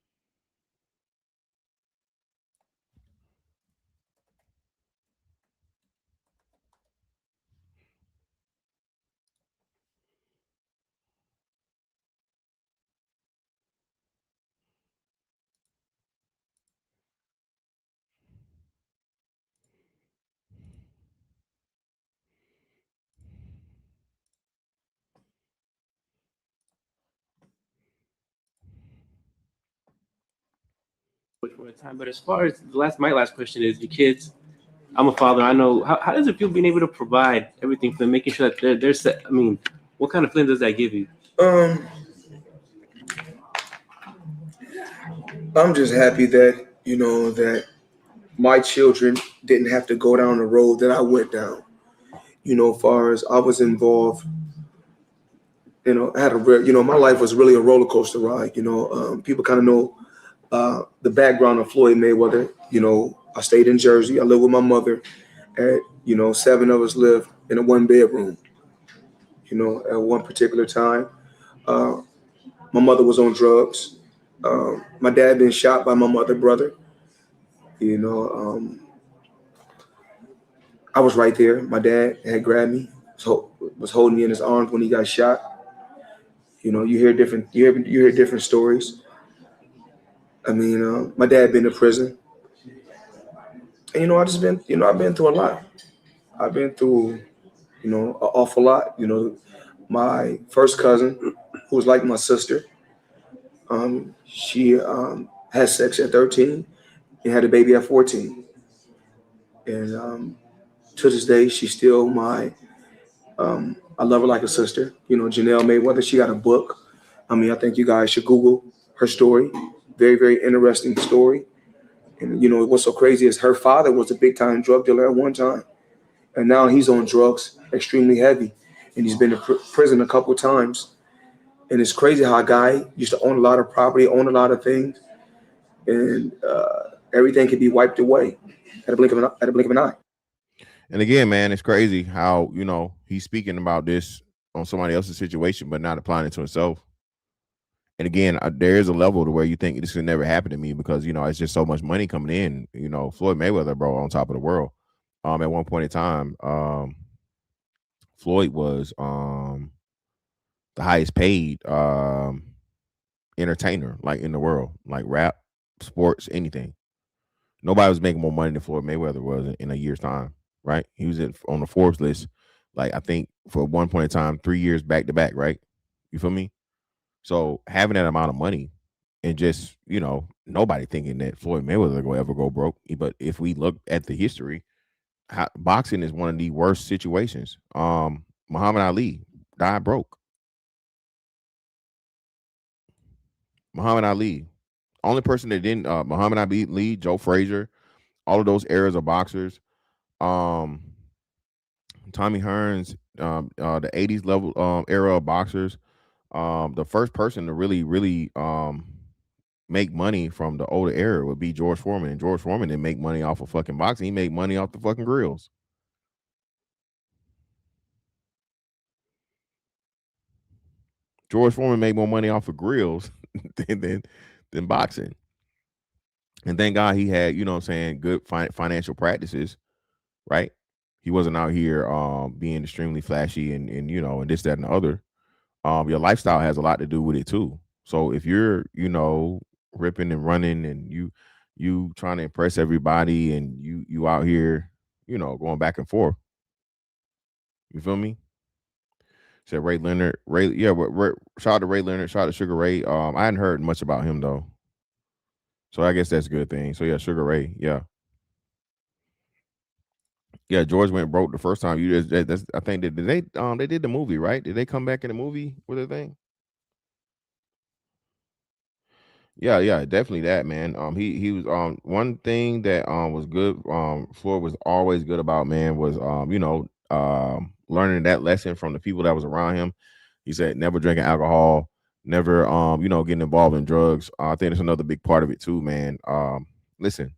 Which one at a time. But as far as my last question is, your kids. I'm a father. I know how does it feel being able to provide everything for them, making sure that they're set. I mean, what kind of feeling does that give you? Um, I'm just happy that that my children didn't have to go down the road that I went down. Far as I was involved, I had my life was really a roller coaster ride. People kind of know the background of Floyd Mayweather. I stayed in Jersey. I lived with my mother. At seven of us lived in a one bedroom. At one particular time, uh, my mother was on drugs. My dad been shot by my mother brother. You know, I was right there. My dad had grabbed me, so was holding me in his arms when he got shot. You hear different stories. I mean, my dad been to prison, and I just been I've been through a lot. I've been through an awful lot. My first cousin, who was like my sister, she had sex at 13 and had a baby at 14, and to this day she's still my. I love her like a sister. Janelle Mayweather. She got a book. I mean, I think you guys should Google her story. Very, very interesting story. And what's so crazy is her father was a big time drug dealer at one time, and now he's on drugs, extremely heavy, and he's been to prison a couple of times. And it's crazy how a guy used to own a lot of property, own a lot of things, and everything could be wiped away at a blink of an eye. And again, man, it's crazy how he's speaking about this on somebody else's situation, but not applying it to himself. And again, there is a level to where you think this could never happen to me because it's just so much money coming in. Floyd Mayweather, bro, on top of the world. At one point in time, Floyd was the highest paid entertainer like in the world, like rap, sports, anything. Nobody was making more money than Floyd Mayweather was in a year's time, right? He was on the Forbes list, like I think for one point in time, 3 years back to back, right? You feel me? So having that amount of money and just nobody thinking that Floyd Mayweather will ever go broke. But if we look at the history, boxing is one of the worst situations. Muhammad Ali died broke. Muhammad Ali, only person that didn't. Muhammad Ali, Joe Frazier, all of those eras of boxers. Um, Tommy Hearns, the '80s level era of boxers. The first person to really make money from the older era would be George Foreman, and George Foreman didn't make money off of fucking boxing. He made money off the fucking grills. George Foreman made more money off of grills than boxing. And thank God he had, what I'm saying, good financial practices, right? He wasn't out here being extremely flashy and and this, that, and the other. Your lifestyle has a lot to do with it too. So if you're, ripping and running and you trying to impress everybody and you out here, going back and forth. You feel me? Said Ray Leonard. Yeah, shout out to Ray Leonard, shout out to Sugar Ray. I hadn't heard much about him though. So I guess that's a good thing. So yeah, Sugar Ray, yeah. Yeah, George went broke the first time. That's I think they did the movie, right? Did they come back in the movie with a thing? Yeah, yeah, definitely that, man. He was one thing that was good. Floyd was always good about, man, was learning that lesson from the people that was around him. He said never drinking alcohol, never getting involved in drugs. I think it's another big part of it too, man. Listen,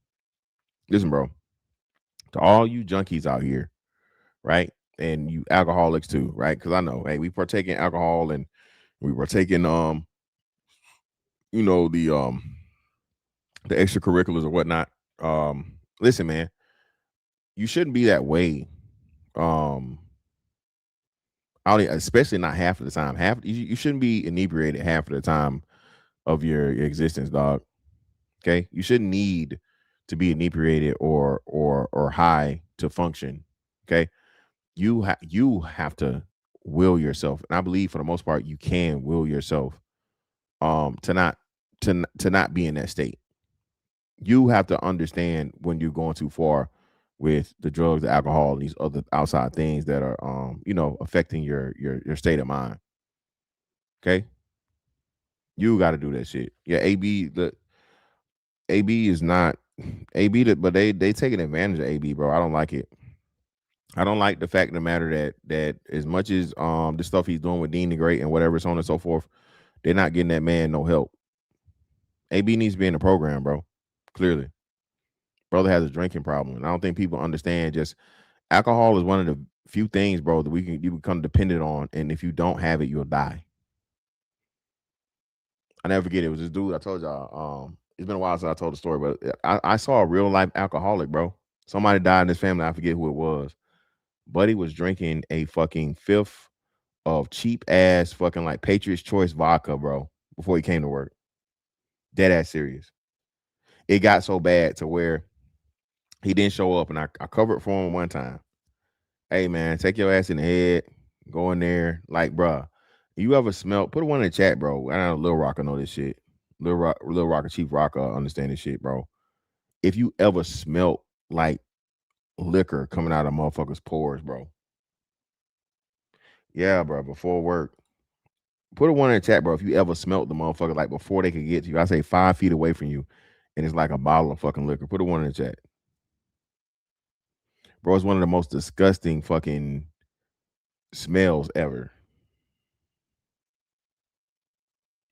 listen, bro. To all you junkies out here, right? And you alcoholics too, right? Because I know, hey, we partake in alcohol and we partake in you know, the extracurriculars or whatnot. Listen, man, you shouldn't be that way. Um, especially not half of the time. You shouldn't be inebriated half of the time of your existence, dog. Okay, you shouldn't need to be inebriated or high to function. Okay, you have to will yourself, and I believe for the most part you can will yourself to not to not be in that state. You have to understand when you're going too far with the drugs, the alcohol, and these other outside things that are you know, affecting your state of mind. Okay, you got to do that shit. Yeah, AB is not but they taking advantage of AB, bro. I don't like it. I don't like the fact of the matter that as much as the stuff he's doing with Dean the Great and whatever, so on and so forth, they're not getting that man no help. AB needs to be in the program, bro. Clearly, brother has a drinking problem, and I don't think people understand. Just alcohol is one of the few things, bro, that you become dependent on, and if you don't have it, you'll die. I never forget it was this dude I told y'all. It's been a while since I told the story, but I saw a real life alcoholic, bro. Somebody died in his family. I forget who it was. Buddy was drinking a fucking fifth of cheap ass fucking like Patriots Choice vodka, bro, before he came to work. Dead ass serious. It got so bad to where he didn't show up, and I covered for him one time. Hey man, take your ass in the head, go in there, like, bruh. You ever smelt? Put one in the chat, bro. I know Lil Rocker know this shit. Lil Rocker, Chief Rocker understand this shit, bro. If you ever smelt like liquor coming out of motherfuckers' pores, bro. Yeah, bro. Before work, put a one in the chat, bro. If you ever smelt the motherfucker like before they could get to you, I say 5 feet away from you, and it's like a bottle of fucking liquor. Put a one in the chat, bro. It's one of the most disgusting fucking smells ever.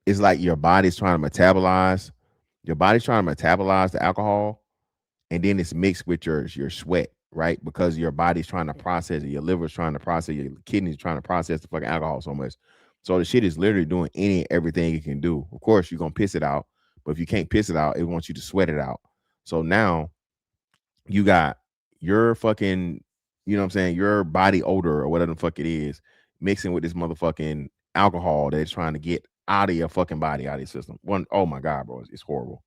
It's like your body's trying to metabolize. Your body's trying to metabolize the alcohol, and then it's mixed with your sweat, right? Because your body's trying to process it, your liver's trying to process, your kidneys trying to process the fucking alcohol so much. So the shit is literally doing everything it can do. Of course, you're gonna piss it out, but if you can't piss it out, it wants you to sweat it out. So now you got your fucking, you know what I'm saying, your body odor or whatever the fuck it is, mixing with this motherfucking alcohol that it's trying to get out of your fucking body, out of your system. Oh my god, bro, it's horrible.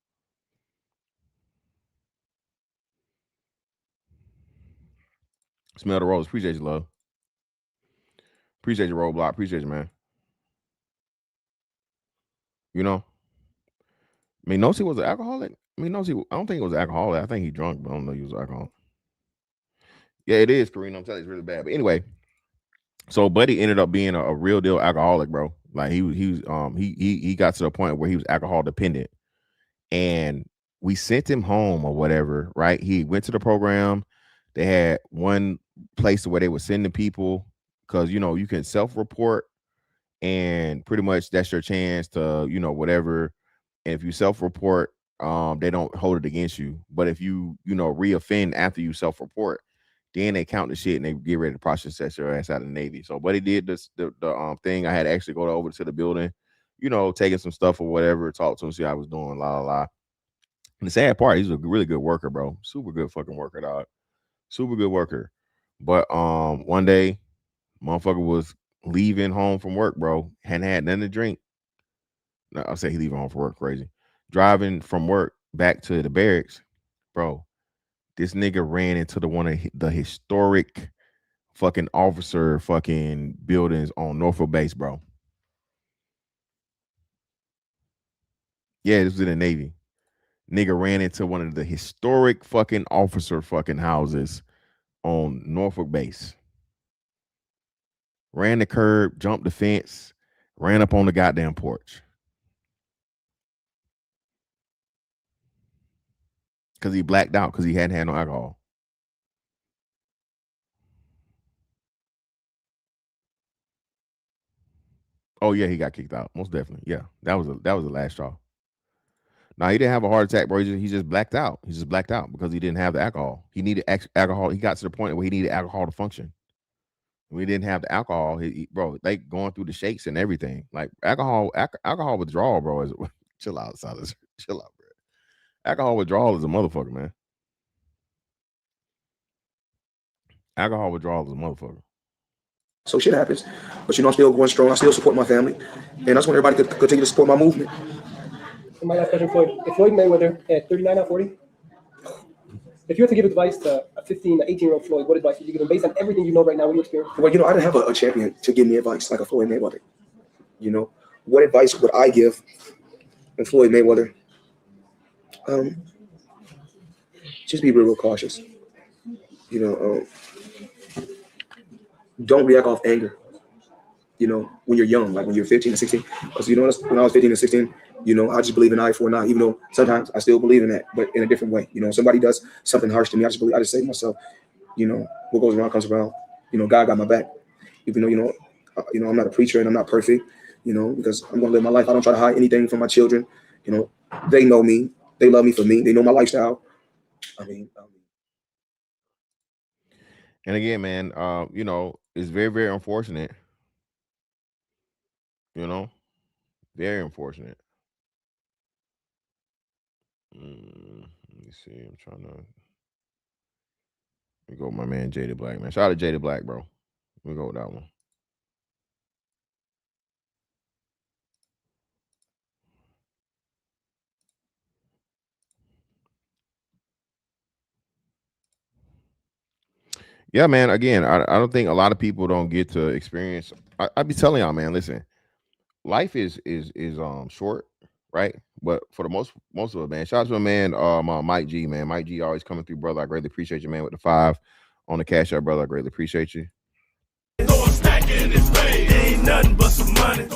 Smell the rose. Appreciate you, love. Appreciate you, Roadblock. Appreciate you, man. You know, I mean, Nosy was an alcoholic. I mean, Nosy, I don't think he was an alcoholic. I think he drunk, but I don't know he was an alcoholic. Yeah, it is, Karina. I'm telling you, it's really bad. But anyway, so Buddy ended up being a real deal alcoholic, bro. Like he got to the point where he was alcohol dependent, and we sent him home or whatever. Right? He went to the program. They had one place where they were sending people because you know you can self-report, and pretty much that's your chance to, you know, whatever. And if you self-report, they don't hold it against you. But if you know, reoffend after you self-report, then they count the shit and they get ready to process your ass out of the Navy. So but he did this the thing. I had to actually go over to the building, you know, taking some stuff or whatever, talk to him, see how I was doing, la la la. And the sad part, he's a really good worker, bro. Super good fucking worker, dog. Super good worker. But one day, motherfucker was leaving home from work, bro. Hadn't had nothing to drink. No, I'll say he leaving home from work, crazy. Driving from work back to the barracks, bro. This nigga ran into one of the historic fucking officer fucking buildings on Norfolk Base, bro. Yeah, this was in the Navy. Nigga ran into one of the historic fucking officer fucking houses on Norfolk Base. Ran the curb, jumped the fence, ran up on the goddamn porch. Because he blacked out because he hadn't had no alcohol. Oh yeah, he got kicked out. Most definitely. Yeah. That was the last straw. No, he didn't have a heart attack, bro. He just blacked out. He just blacked out because he didn't have the alcohol. He needed alcohol. He got to the point where he needed alcohol to function. When he didn't have the alcohol, bro, they going through the shakes and everything. Like alcohol withdrawal, bro. Is chill out, Silas. Chill out, bro. Alcohol withdrawal is a motherfucker, man. Alcohol withdrawal is a motherfucker. So shit happens, but I'm still going strong. I still support my family, and I just want everybody to continue to support my movement. And my last question, Floyd. If Floyd Mayweather at 39 out 40, if you were to give advice to a 15, 18-year-old Floyd, what advice would you give him based on everything you know right now, what you experience? Well, I didn't have a champion to give me advice like a Floyd Mayweather. What advice would I give Floyd Mayweather? Just be real cautious. Don't react off anger. When you're young, like when you're 15 and 16. Because when I was 15 and 16, I just believe in eye for an eye, even though sometimes I still believe in that, but in a different way. Somebody does something harsh to me, I just say to myself, what goes around comes around. God got my back. Even though, I'm not a preacher and I'm not perfect, because I'm gonna live my life. I don't try to hide anything from my children. They know me, they love me for me, they know my lifestyle. And again, man, it's very, very unfortunate. Very unfortunate. Let me see. I'm trying to. Let me go with my man Jaded Black, man. Shout out to Jaded Black, bro. Let me go with that one. Yeah, man. Again, I don't think a lot of people don't get to experience. I be telling y'all, man. Listen, life is short, right? But for the most of it, man. Shout out to my man, Mike G, man. Mike G always coming through, brother. I greatly appreciate you, man. With the 5 on the cash out, brother. I greatly appreciate you. Ain't nothing but some money.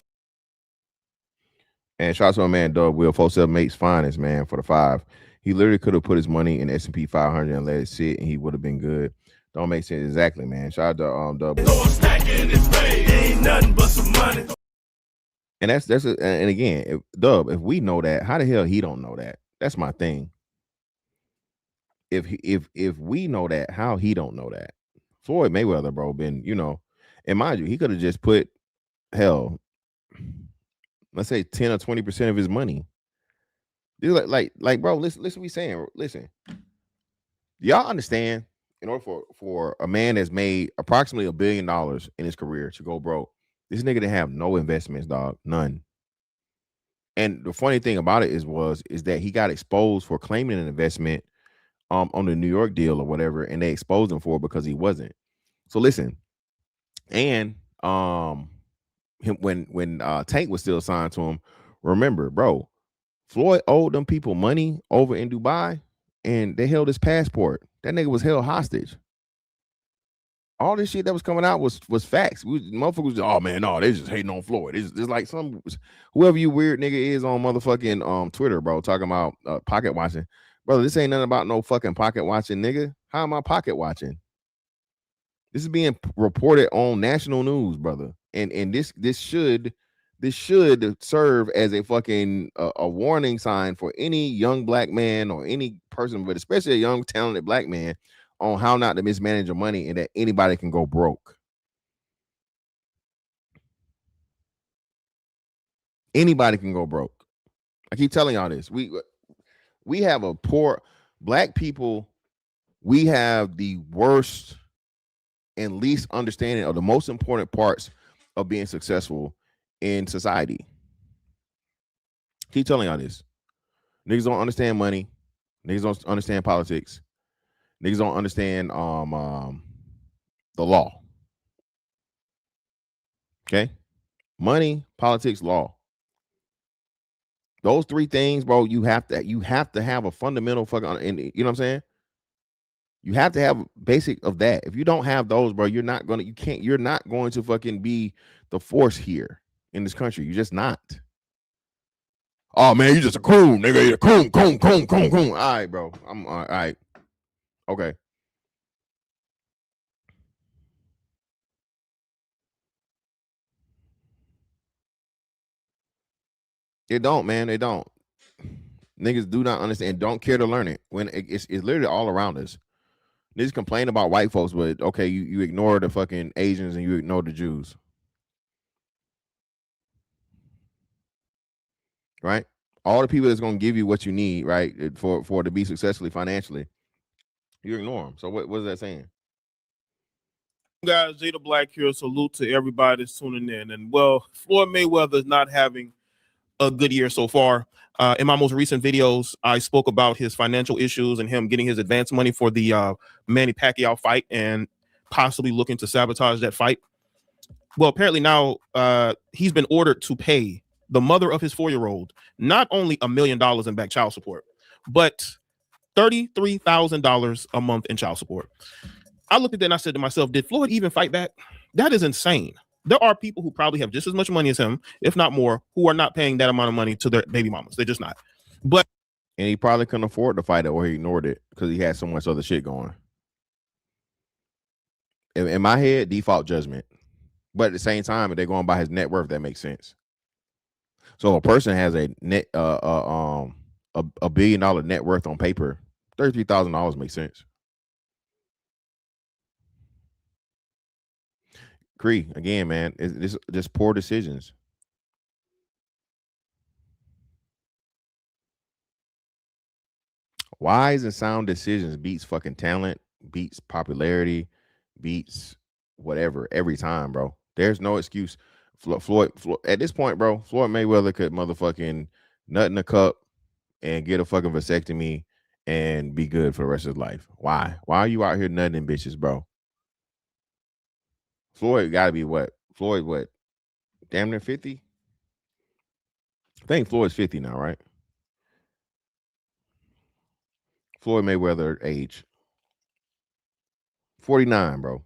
And shout out to my man Doug Will, 478's finest, man, for the 5. He literally could have put his money in S&P 500 and let it sit, and he would have been good. Don't make sense. Exactly, man. Shout out to Doug Will. Ain't nothing but some money. And and again, if we know that, how the hell he don't know that? That's my thing. If we know that, how he don't know that? Floyd Mayweather, bro, been, and mind you, he could have just put, hell, let's say 10 or 20% of his money. Like, bro, listen what we saying. Listen, y'all understand, in order for a man that's made approximately $1 billion in his career to go broke, this nigga didn't have no investments, dog, none. And the funny thing about it is that he got exposed for claiming an investment on the New York deal or whatever, and they exposed him for it because he wasn't. So listen, and when Tank was still signed to him, remember, bro, Floyd owed them people money over in Dubai, and they held his passport. That nigga was held hostage. All this shit that was coming out was facts. Motherfuckers was, oh man, no, they just hating on Floyd. It's like whoever you weird nigga is on motherfucking Twitter, bro, talking about pocket watching. Brother, this ain't nothing about no fucking pocket watching, nigga. How am I pocket watching? This is being reported on national news, brother. And this should serve as a fucking a warning sign for any young black man or any person, but especially a young talented black man, on how not to mismanage your money and that anybody can go broke. Anybody can go broke. I keep telling y'all this. We have a poor black people. We have the worst and least understanding of the most important parts of being successful in society. Keep telling y'all this. Niggas don't understand money. Niggas don't understand politics. Niggas don't understand the law. Okay? Money, politics, law. Those 3 things, bro, you have to have a fundamental fucking, and you know what I'm saying? You have to have basic of that. If you don't have those, bro, you're not going to fucking be the force here in this country. You're just not. Oh man, you just a coon, nigga. You're a coon. All right, bro. I'm all right. Okay. It don't, man. It don't. Niggas do not understand, don't care to learn it when it's literally all around us. Niggas complain about white folks, but okay, you ignore the fucking Asians and you ignore the Jews. Right? All the people that's gonna give you what you need, right, for to be successfully financially, you ignore them. So what is that saying? Guys, Jada Black here. Salute to everybody that's tuning in. And well, Floyd Mayweather is not having a good year so far. In my most recent videos, I spoke about his financial issues and him getting his advance money for the Manny Pacquiao fight and possibly looking to sabotage that fight. Well, apparently now he's been ordered to pay the mother of his 4-year-old not only $1 million in back child support, but $33,000 a month in child support. I looked at that and I said to myself, did Floyd even fight back? That is insane. There are people who probably have just as much money as him, if not more, who are not paying that amount of money to their baby mamas. They're just not. But and he probably couldn't afford to fight it, or he ignored it because he had so much other shit going. In my head, default judgment. But at the same time, if they're going by his net worth, that makes sense. So if a person has a net $1 billion net worth on paper, $33,000 makes sense. Cree, again, man, it's just poor decisions. Wise and sound decisions beats fucking talent, beats popularity, beats whatever every time, bro. There's no excuse. Floyd at this point, bro, Floyd Mayweather could motherfucking nut in a cup and get a fucking vasectomy and be good for the rest of his life. Why? Why are you out here nutting bitches, bro? Floyd got to be what? Floyd, what? Damn near 50? I think Floyd's 50 now, right? Floyd Mayweather age 49, bro.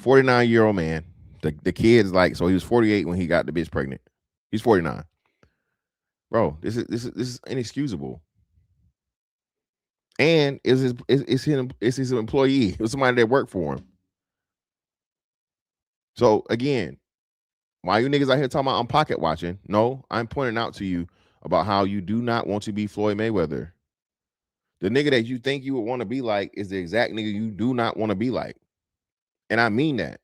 49-year-old man. The kid's like, so he was 48 when he got the bitch pregnant. He's 49. Bro, this is inexcusable. And it's his employee. It was somebody that worked for him. So again, why you niggas out here talking about I'm pocket watching? No, I'm pointing out to you about how you do not want to be Floyd Mayweather. The nigga that you think you would want to be like is the exact nigga you do not want to be like. And I mean that.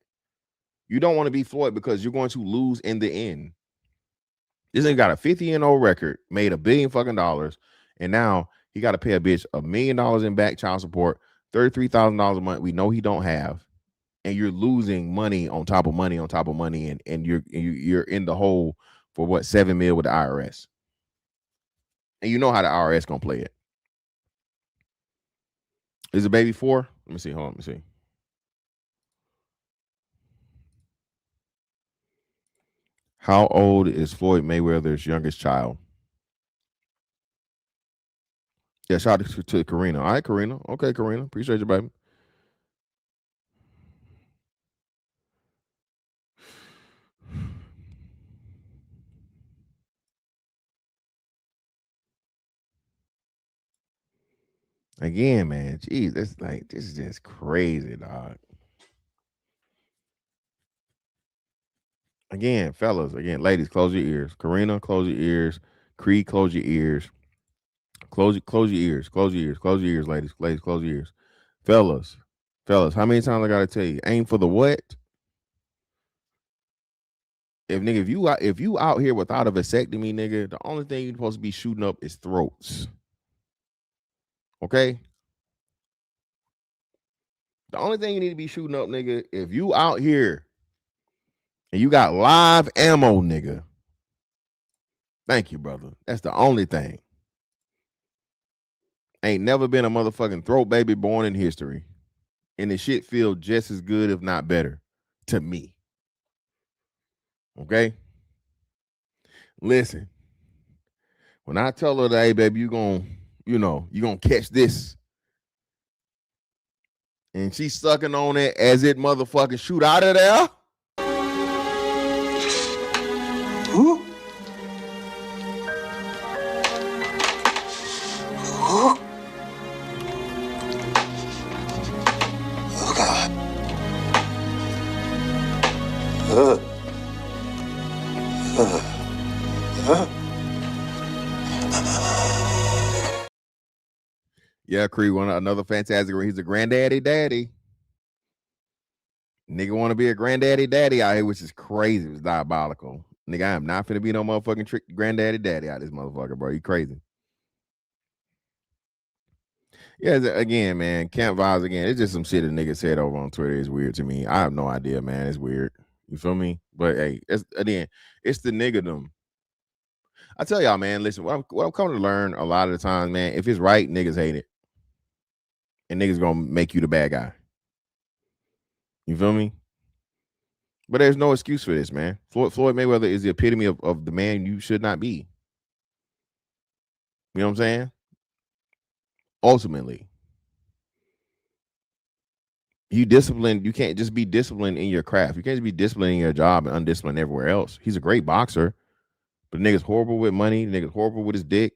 You don't want to be Floyd because you're going to lose in the end. This nigga got a 50-0 record, made $1 billion fucking dollars, and now he got to pay a bitch $1 million in back child support, $33,000 a month. We know he don't have, and you're losing money on top of money on top of money, and you're in the hole for what, $7 million with the IRS, and you know how the IRS gonna play it. Is the baby 4? Let me see. Hold on. Let me see. How old is Floyd Mayweather's youngest child? Yeah, shout out to Karina. All right, Karina. Okay, Karina. Appreciate you, baby. Again, man. Geez, this is just crazy, dog. Again, fellas, ladies, close your ears. Karina, close your ears. Cree, close your ears. Close your ears. Close your ears. Close your ears, ladies. Ladies, close your ears. Fellas, how many times I gotta tell you? Aim for the what? If you out here without a vasectomy, nigga, the only thing you're supposed to be shooting up is throats. Okay? The only thing you need to be shooting up, nigga, if you out here and you got live ammo, nigga. Thank you, brother. That's the only thing. Ain't never been a motherfucking throat baby born in history. And the shit feel just as good, if not better, to me. Okay? Listen. When I tell her that, hey, baby, you gonna catch this. And she's sucking on it as it motherfucking shoot out of there. Ooh. Ooh. Oh, God. Yeah, Creed, another fantastic. He's a granddaddy daddy. Nigga want to be a granddaddy daddy out here, which is crazy. It's diabolical. Nigga, I am not finna be no motherfucking trick granddaddy daddy out of this motherfucker, bro. You crazy. Yeah, again, man, camp vibes again. It's just some shit a nigga said over on Twitter. It's weird to me. I have no idea, man. It's weird. You feel me? But hey, it's the niggerdom. I tell y'all, man, listen, what I'm coming to learn a lot of the times, man, if it's right, niggas hate it. And niggas gonna make you the bad guy. You feel me? But there's no excuse for this, man. Floyd Mayweather is the epitome of the man you should not be. You know what I'm saying? Ultimately. You disciplined, you can't just be disciplined in your craft. You can't just be disciplined in your job and undisciplined everywhere else. He's a great boxer, but the nigga's horrible with money, the nigga's horrible with his dick.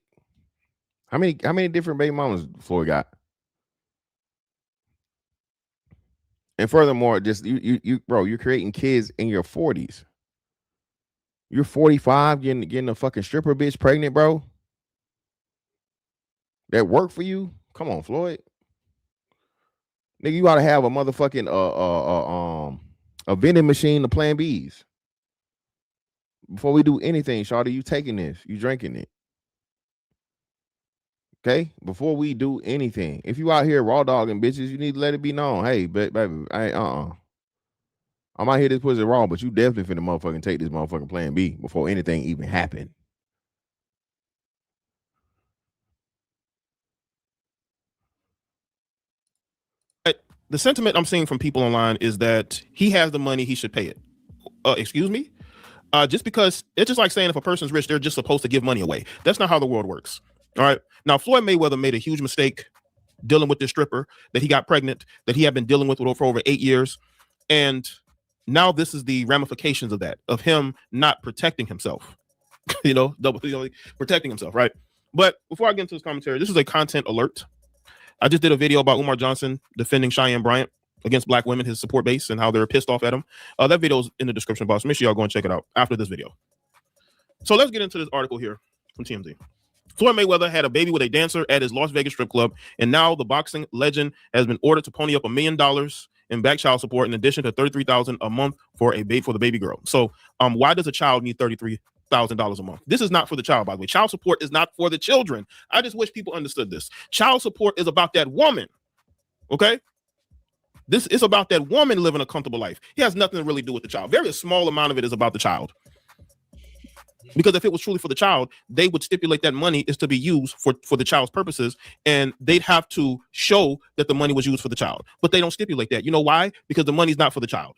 How many different baby mamas Floyd got? And furthermore, just you bro, you're creating kids in your 40s. You're 45 getting a fucking stripper bitch pregnant, bro. That work for you? Come on, Floyd. Nigga, you ought to have a motherfucking a vending machine to Plan B's. Before we do anything, shawty, you taking this, you drinking it. Okay? Before we do anything. If you out here raw dogging bitches, you need to let it be known. Hey, baby, I might hear this pussy raw, but you definitely finna motherfucking take this motherfucking Plan B before anything even happened. The sentiment I'm seeing from people online is that he has the money, he should pay it. Excuse me? Just because it's just like saying if a person's rich, they're just supposed to give money away. That's not how the world works. All right. Now, Floyd Mayweather made a huge mistake dealing with this stripper that he got pregnant, that he had been dealing with for over 8 years. And now this is the ramifications of that, of him not protecting himself, protecting himself. Right. But before I get into this commentary, this is a content alert. I just did a video about Umar Johnson defending Cheyenne Bryant against black women, his support base, and how they're pissed off at him. That video is in the description box. Make sure y'all go and check it out after this video. So let's get into this article here from TMZ. Floyd Mayweather had a baby with a dancer at his Las Vegas strip club, and now the boxing legend has been ordered to pony up $1 million in back child support in addition to $33,000 a month for the baby girl. So why does a child need $33,000 a month? This is not for the child, by the way. Child support is not for the children. I just wish people understood this. Child support is about that woman. Okay? This is about that woman living a comfortable life. It has nothing to really do with the child. Very small amount of it is about the child. Because if it was truly for the child, they would stipulate that money is to be used for the child's purposes, and they'd have to show that the money was used for the child. But they don't stipulate that. You know why? Because the money's not for the child.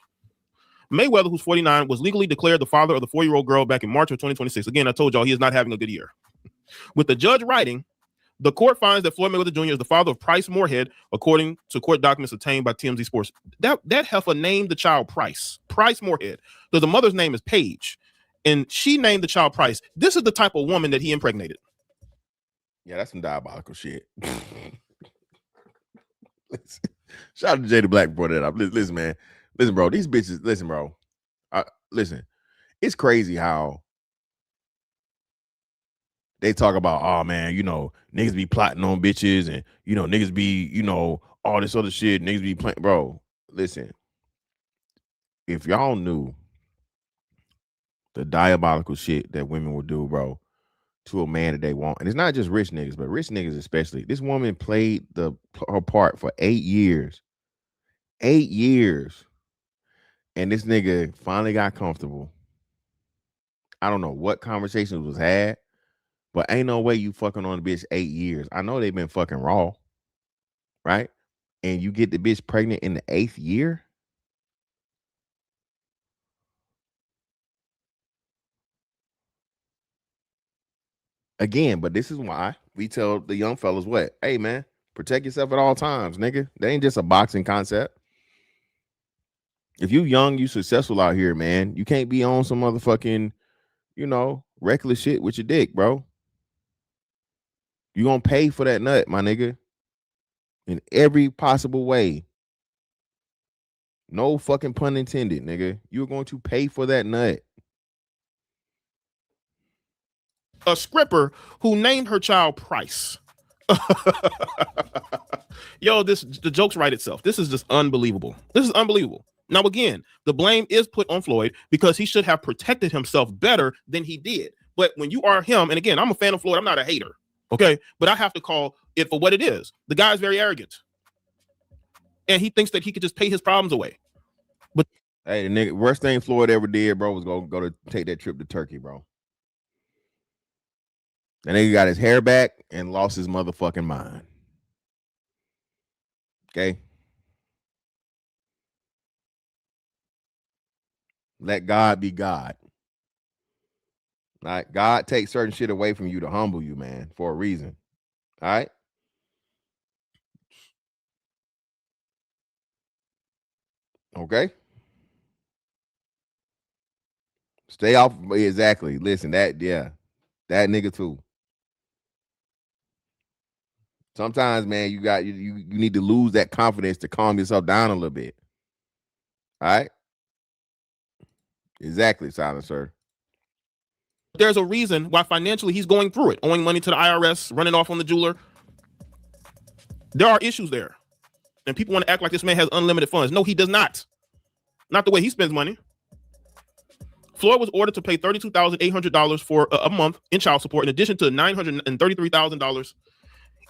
Mayweather, who's 49, was legally declared the father of the 4-year-old girl back in March of 2026. Again, I told y'all he is not having a good year. With the judge writing, the court finds that Floyd Mayweather Jr. is the father of Price Moorhead, according to court documents obtained by TMZ Sports. That heifer named the child Price Moorhead. So the mother's name is Paige, and she named the child Price. This is the type of woman that he impregnated. Yeah, that's some diabolical shit. Shout out to Jada Black brought that up. Listen, man. Listen, bro. These bitches. Listen, bro. Listen. It's crazy how they talk about, oh man, niggas be plotting on bitches, and niggas be, all this other shit. Niggas be playing, bro. Listen, if y'all knew the diabolical shit that women will do, bro, to a man that they want, and it's not just rich niggas, but rich niggas especially. This woman played her part for 8 years. 8 years. And this nigga finally got comfortable. I don't know what conversations was had, but ain't no way you fucking on a bitch 8 years. I know they've been fucking raw, right? And you get the bitch pregnant in the 8th year? Again, but this is why we tell the young fellas what? Hey, man, protect yourself at all times, nigga. They ain't just a boxing concept. If you young, you successful out here, man, you can't be on some motherfucking, reckless shit with your dick, bro. You gonna pay for that nut, my nigga, in every possible way. No fucking pun intended, nigga. You're going to pay for that nut. A stripper who named her child Price. Yo, the jokes write itself. This is just unbelievable. This is unbelievable. Now, again, the blame is put on Floyd because he should have protected himself better than he did. But when you are him, and again, I'm a fan of Floyd, I'm not a hater, okay? But I have to call it for what it is. The guy is very arrogant. And he thinks that he could just pay his problems away. But hey, the nigga, worst thing Floyd ever did, bro, was go to take that trip to Turkey, bro. And nigga got his hair back and lost his motherfucking mind. Okay. Let God be God. All right. God takes certain shit away from you to humble you, man, for a reason. All right. Okay. Stay off. Exactly. Listen, that nigga too. Sometimes, man, you need to lose that confidence to calm yourself down a little bit. All right. Exactly, silent sir. there's a reason why financially he's going through it, owing money to the IRS, running off on the jeweler. There are issues there. And people want to act like this man has unlimited funds. No, he does not. Not the way he spends money. Floyd was ordered to pay $32,800 for a month in child support, in addition to $933,000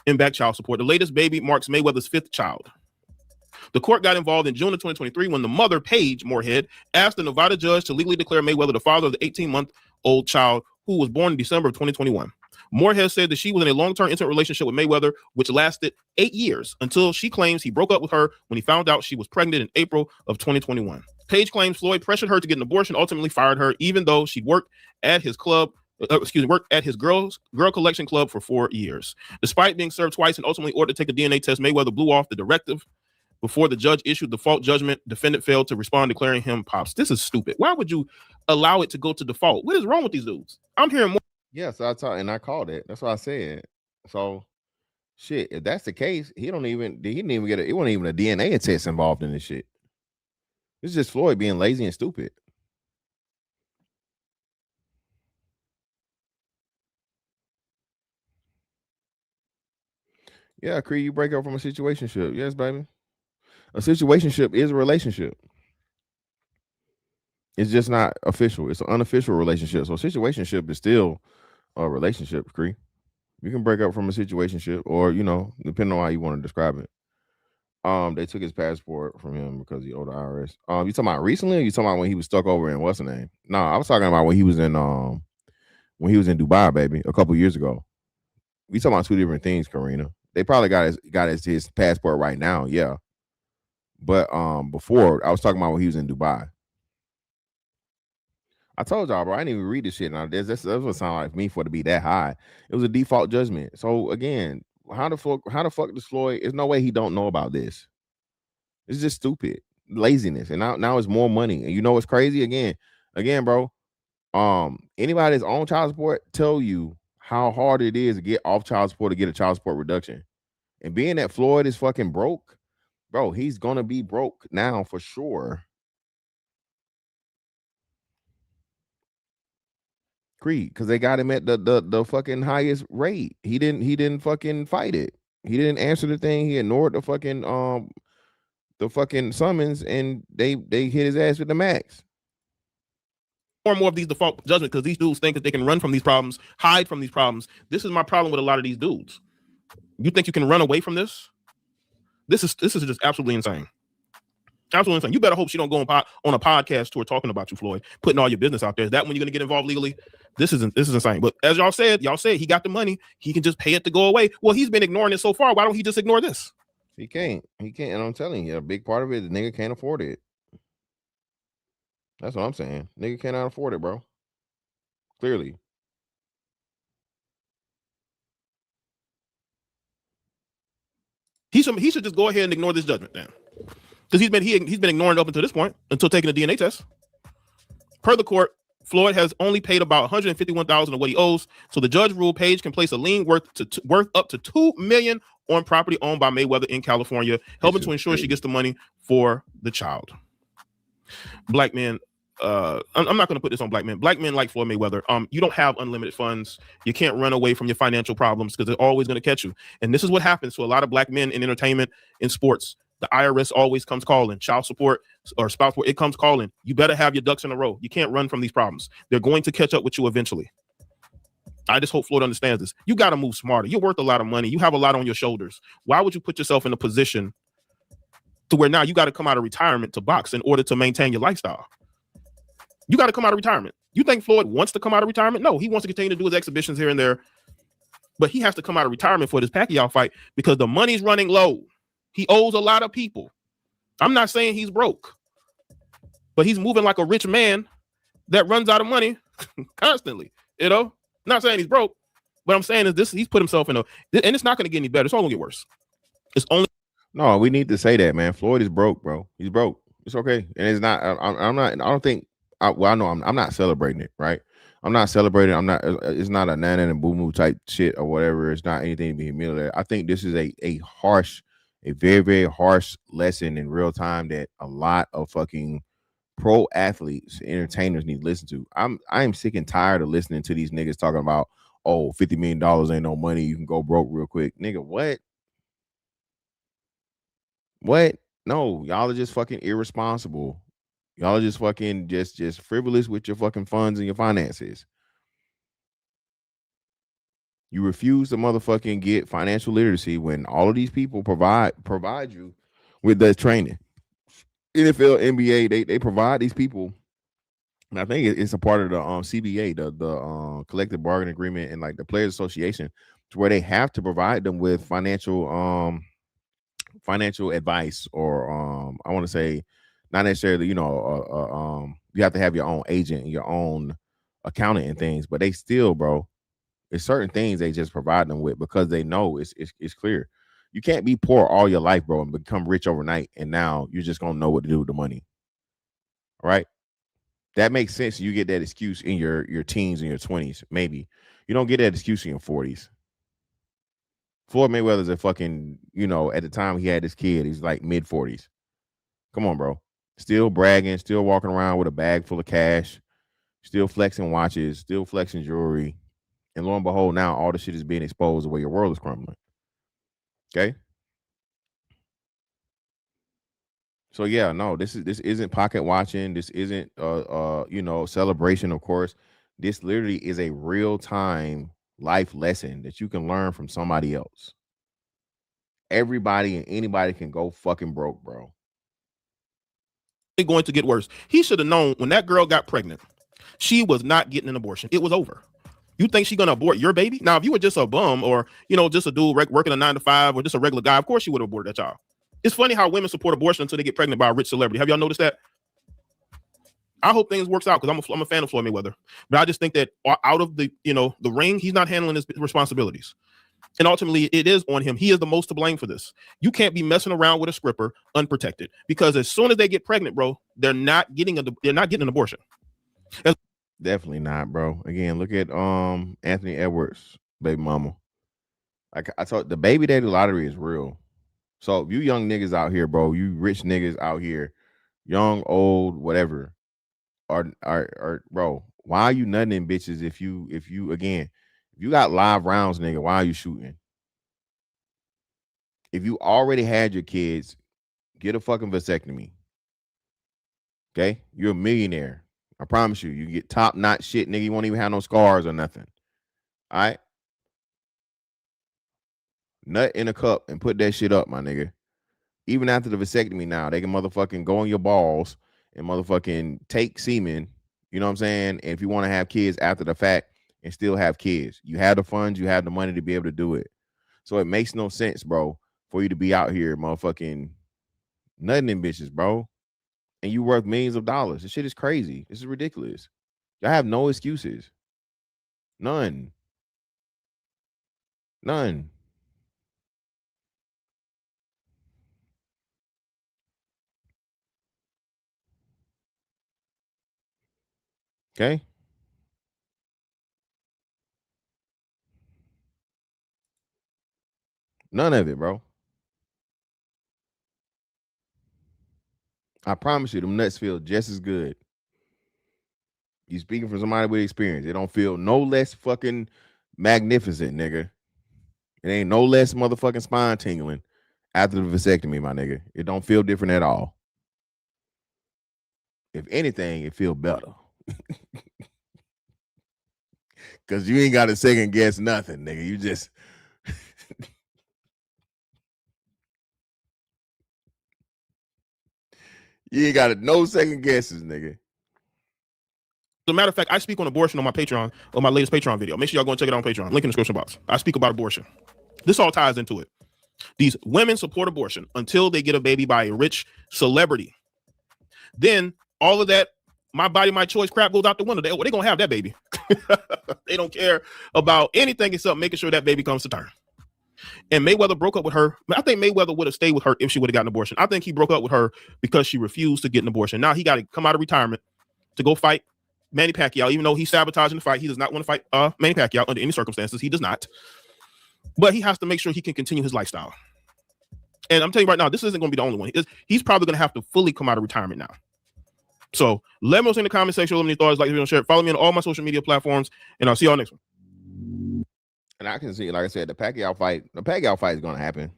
in back child support. The latest baby marks Mayweather's fifth child. The court got involved in June of 2023 when the mother, Paige Moorhead, asked the Nevada judge to legally declare Mayweather the father of the 18-month-old child who was born in December of 2021. Moorhead said that she was in a long-term intimate relationship with Mayweather, which lasted 8 years, until she claims he broke up with her when he found out she was pregnant in April of 2021. Paige claims Floyd pressured her to get an abortion, ultimately fired her, even though she worked at his club, worked at his girl collection club for 4 years. Despite being served twice and ultimately ordered to take a DNA test, Mayweather blew off the directive before the judge issued default judgment. Defendant failed to respond, declaring him pops. This is stupid. Why would you allow it to go to default? What is wrong with these dudes? I'm hearing more. Yes, I called it. That's what I said. So, shit. If that's the case, he didn't even get it. It wasn't even a DNA test involved in this shit. It's just Floyd being lazy and stupid. Yeah, Cree, you break up from a situationship. Yes, baby. A situationship is a relationship. It's just not official. It's an unofficial relationship. So situationship is still a relationship, Cree. You can break up from a situationship, or depending on how you want to describe it. They took his passport from him because he owed the IRS. You talking about recently, or you talking about when he was stuck over in what's the name? No, I was talking about when he was in Dubai, baby, a couple years ago. We talking about two different things, Karina. They probably got his passport right now, yeah. But before, I was talking about when he was in Dubai. I told y'all, bro, I didn't even read this shit. Now that's what sound like me for it to be that high. It was a default judgment. So again, how the fuck does Floyd? There's no way he don't know about this. It's just stupid laziness. And now it's more money. And you know what's crazy? Again, bro. Anybody that's on child support tell you how hard it is to get off child support to get a child support reduction. And being that Floyd is fucking broke, bro, he's gonna be broke now for sure. Creed, because they got him at the fucking highest rate. He didn't fucking fight it. He didn't answer the thing. He ignored the fucking summons, and they hit his ass with the max. More and more of these default judgments because these dudes think that they can run from these problems, hide from these problems. This is my problem with a lot of these dudes. You think you can run away from this? This is just absolutely insane. Absolutely insane. You better hope she don't go on a podcast tour talking about you, Floyd, putting all your business out there. Is that when you're gonna get involved legally? This is insane. But as y'all said he got the money. He can just pay it to go away. Well, he's been ignoring it so far. Why don't he just ignore this? He can't. And I'm telling you, a big part of it, the nigga can't afford it. That's what I'm saying. Nigga cannot afford it, bro. Clearly. He should just go ahead and ignore this judgment then. Because he's been ignoring it up until this point, until taking a DNA test. Per the court, Floyd has only paid about $151,000 of what he owes. So the judge ruled Paige can place a lien worth up to $2 million on property owned by Mayweather in California, helping to ensure she gets the money for the child. Black men, I'm not going to put this on black men. Black men like Floyd Mayweather. You don't have unlimited funds. You can't run away from your financial problems because they're always going to catch you. And this is what happens to a lot of black men in entertainment, in sports. The IRS always comes calling, child support or spouse support. It comes calling. You better have your ducks in a row. You can't run from these problems. They're going to catch up with you eventually. I just hope Floyd understands this. You got to move smarter. You're worth a lot of money. You have a lot on your shoulders. Why would you put yourself in a position to where now you got to come out of retirement to box in order to maintain your lifestyle? You got to come out of retirement. You think Floyd wants to come out of retirement? No, he wants to continue to do his exhibitions here and there, but he has to come out of retirement for this Pacquiao fight because the money's running low. He owes a lot of people. I'm not saying he's broke, but he's moving like a rich man that runs out of money constantly. You know, not saying he's broke, but I'm saying is this: he's put himself in a, and it's not going to get any better. It's only going to get worse. It's only. No, we need to say that, man. Floyd is broke, bro. He's broke. It's okay, and it's not. I'm not. I don't think. Well, I know I'm not celebrating it, right? I'm not celebrating. I'm not. It's not a nana and boo moo type shit or whatever. It's not anything to be humiliated. I think this is a harsh, a very very harsh lesson in real time that a lot of fucking pro athletes, entertainers need to listen to. I am sick and tired of listening to these niggas talking about, oh, $50 million ain't no money. You can go broke real quick, nigga. What? What? No, y'all are just fucking irresponsible. Y'all are just fucking just frivolous with your fucking funds and your finances. You refuse to motherfucking get financial literacy when all of these people provide you with the training. NFL, NBA, they provide these people, and I think it's a part of the CBA, the collective bargaining agreement, and like the Players Association, to where they have to provide them with financial advice, or I want to say not necessarily, you have to have your own agent and your own accountant and things, but they still, bro, it's certain things they just provide them with because they know it's clear. You can't be poor all your life, bro, and become rich overnight, and now you're just gonna know what to do with the money. All right? That makes sense. You get that excuse in your teens and your 20s, maybe. You don't get that excuse in your 40s. Floyd Mayweather's a fucking, at the time he had this kid, he's like mid 40s. Come on, bro. Still bragging, still walking around with a bag full of cash, still flexing watches, still flexing jewelry. And lo and behold, now all the shit is being exposed the way your world is crumbling. Okay? So yeah, no, this isn't pocket watching. This isn't celebration, of course. This literally is a real-time life lesson that you can learn from somebody else. Everybody and anybody can go fucking broke, bro. Going to get worse. He should have known when that girl got pregnant, she was not getting an abortion. It was over. You think she's gonna abort your baby? Now, if you were just a bum or just a dude working a 9 to 5 or just a regular guy, of course you would have aborted that child. It's funny how women support abortion until they get pregnant by a rich celebrity. Have y'all noticed that? I hope things works out because I'm a fan of Floyd Mayweather, but I just think that out of the the ring, he's not handling his responsibilities. And ultimately, it is on him. He is the most to blame for this. You can't be messing around with a stripper unprotected because as soon as they get pregnant, bro, they're not getting an abortion. Definitely not, bro. Again, look at Anthony Edwards' baby mama. Like I told, the baby daddy lottery is real. So if you young niggas out here, bro, you rich niggas out here, young, old, whatever, are bro, why are you nutting in bitches if you got live rounds, nigga, why are you shooting? If you already had your kids, get a fucking vasectomy. Okay? You're a millionaire. I promise you. You get top-notch shit, nigga. You won't even have no scars or nothing. All right? Nut in a cup and put that shit up, my nigga. Even after the vasectomy now, they can motherfucking go on your balls and motherfucking take semen, you know what I'm saying? And if you want to have kids after the fact and still have kids, you have the funds, you have the money to be able to do it. So it makes no sense, bro, for you to be out here motherfucking nutting in bitches, bro. And you worth millions of dollars. This shit is crazy. This is ridiculous. Y'all have no excuses. None. None. Okay? None of it, bro. I promise you, them nuts feel just as good. You speaking from somebody with experience. It don't feel no less fucking magnificent, nigga. It ain't no less motherfucking spine tingling after the vasectomy, my nigga. It don't feel different at all. If anything, it feel better. Cause you ain't got to second guess nothing, nigga. You just you ain't got no second guesses, nigga. As a matter of fact, I speak on abortion on my Patreon, on my latest Patreon video. Make sure y'all go and check it out on Patreon. Link in the description box. I speak about abortion. This all ties into it. These women support abortion until they get a baby by a rich celebrity. Then all of that, my body, my choice crap goes out the window. They're going to have that baby. They don't care about anything except making sure that baby comes to term. And Mayweather broke up with her. I think Mayweather would have stayed with her if she would have gotten an abortion. I think he broke up with her because she refused to get an abortion. Now he got to come out of retirement to go fight Manny Pacquiao, even though he's sabotaging the fight. He does not want to fight Manny Pacquiao under any circumstances. He does not. But he has to make sure he can continue his lifestyle. And I'm telling you right now, this isn't going to be the only one. He's probably going to have to fully come out of retirement now. So let me know in the comment section. Let me know your thoughts, like, share. Follow me on all my social media platforms, and I'll see y'all next one. And I can see, like I said, the Pacquiao fight is going to happen.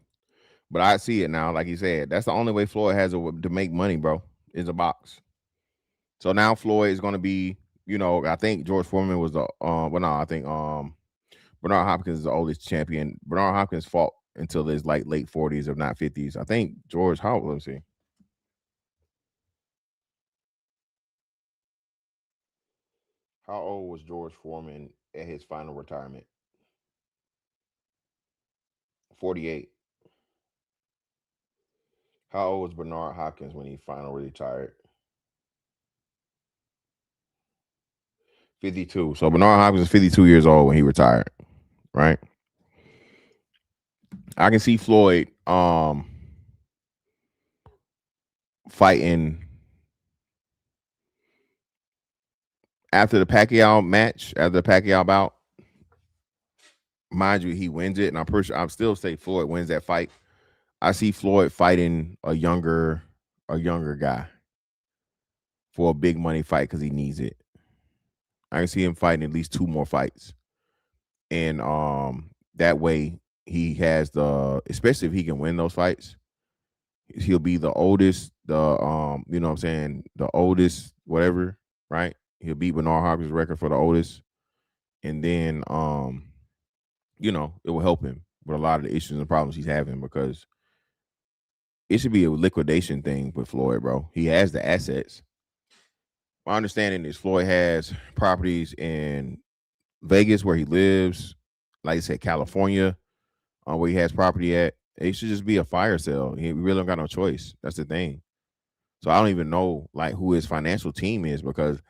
But I see it now, like he said. That's the only way Floyd has to make money, bro, is a box. So now Floyd is going to be, you know, I think George Foreman was the, I think Bernard Hopkins is the oldest champion. Bernard Hopkins fought until his like late 40s, if not 50s. I think George, let's see. How old was George Foreman at his final retirement? 48. How old was Bernard Hopkins when he finally retired? 52. So Bernard Hopkins is 52 years old when he retired, right? I can see Floyd fighting after the Pacquiao match, after the Pacquiao bout. Mind you, he wins it, and I'm still say Floyd wins that fight. I see Floyd fighting a younger guy for a big money fight because he needs it. I can see him fighting at least 2 more fights, and that way he has especially if he can win those fights, he'll be the oldest, you know what I'm saying, the oldest, whatever, right? He'll beat Bernard Hopkins' record for the oldest, and then you know, it will help him with a lot of the issues and problems he's having, because it should be a liquidation thing with Floyd, bro. He has the assets. My understanding is Floyd has properties in Vegas where he lives, like I said, California, where he has property at. It should just be a fire sale. He really don't got no choice. That's the thing. So I don't even know like who his financial team is, because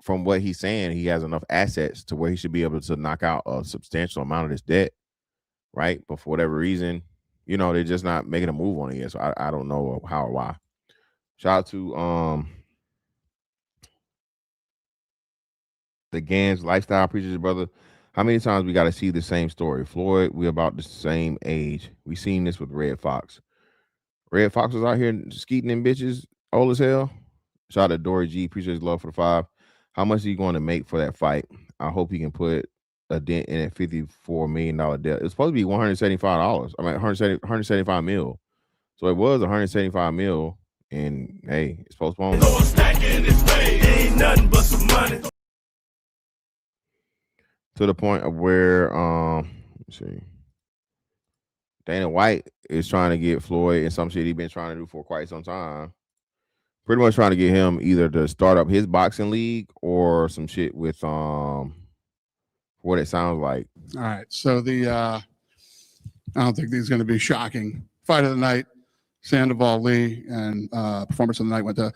from what he's saying, he has enough assets to where he should be able to knock out a substantial amount of this debt, right? But for whatever reason, you know, they're just not making a move on it yet. So I don't know how or why. Shout out to the Gans Lifestyle. Appreciate you, brother. How many times we got to see the same story? Floyd, we about the same age. We seen this with Red Fox. Red Fox was out here skeeting in bitches, old as hell. Shout out to Dory G. Appreciate his love for the 5. How much is he going to make for that fight? I hope he can put a dent in that $54 million debt. It's supposed to be $175. I mean, 175 mil. So it was 175 mil, and hey, it's postponed. Ain't nothing but some money. To the point of where, let's see, Dana White is trying to get Floyd and some shit he's been trying to do for quite some time. Pretty much trying to get him either to start up his boxing league or some shit with what it sounds like. All right. So I don't think these are going to be shocking. Fight of the night, Sandoval Lee, and performance of the night went to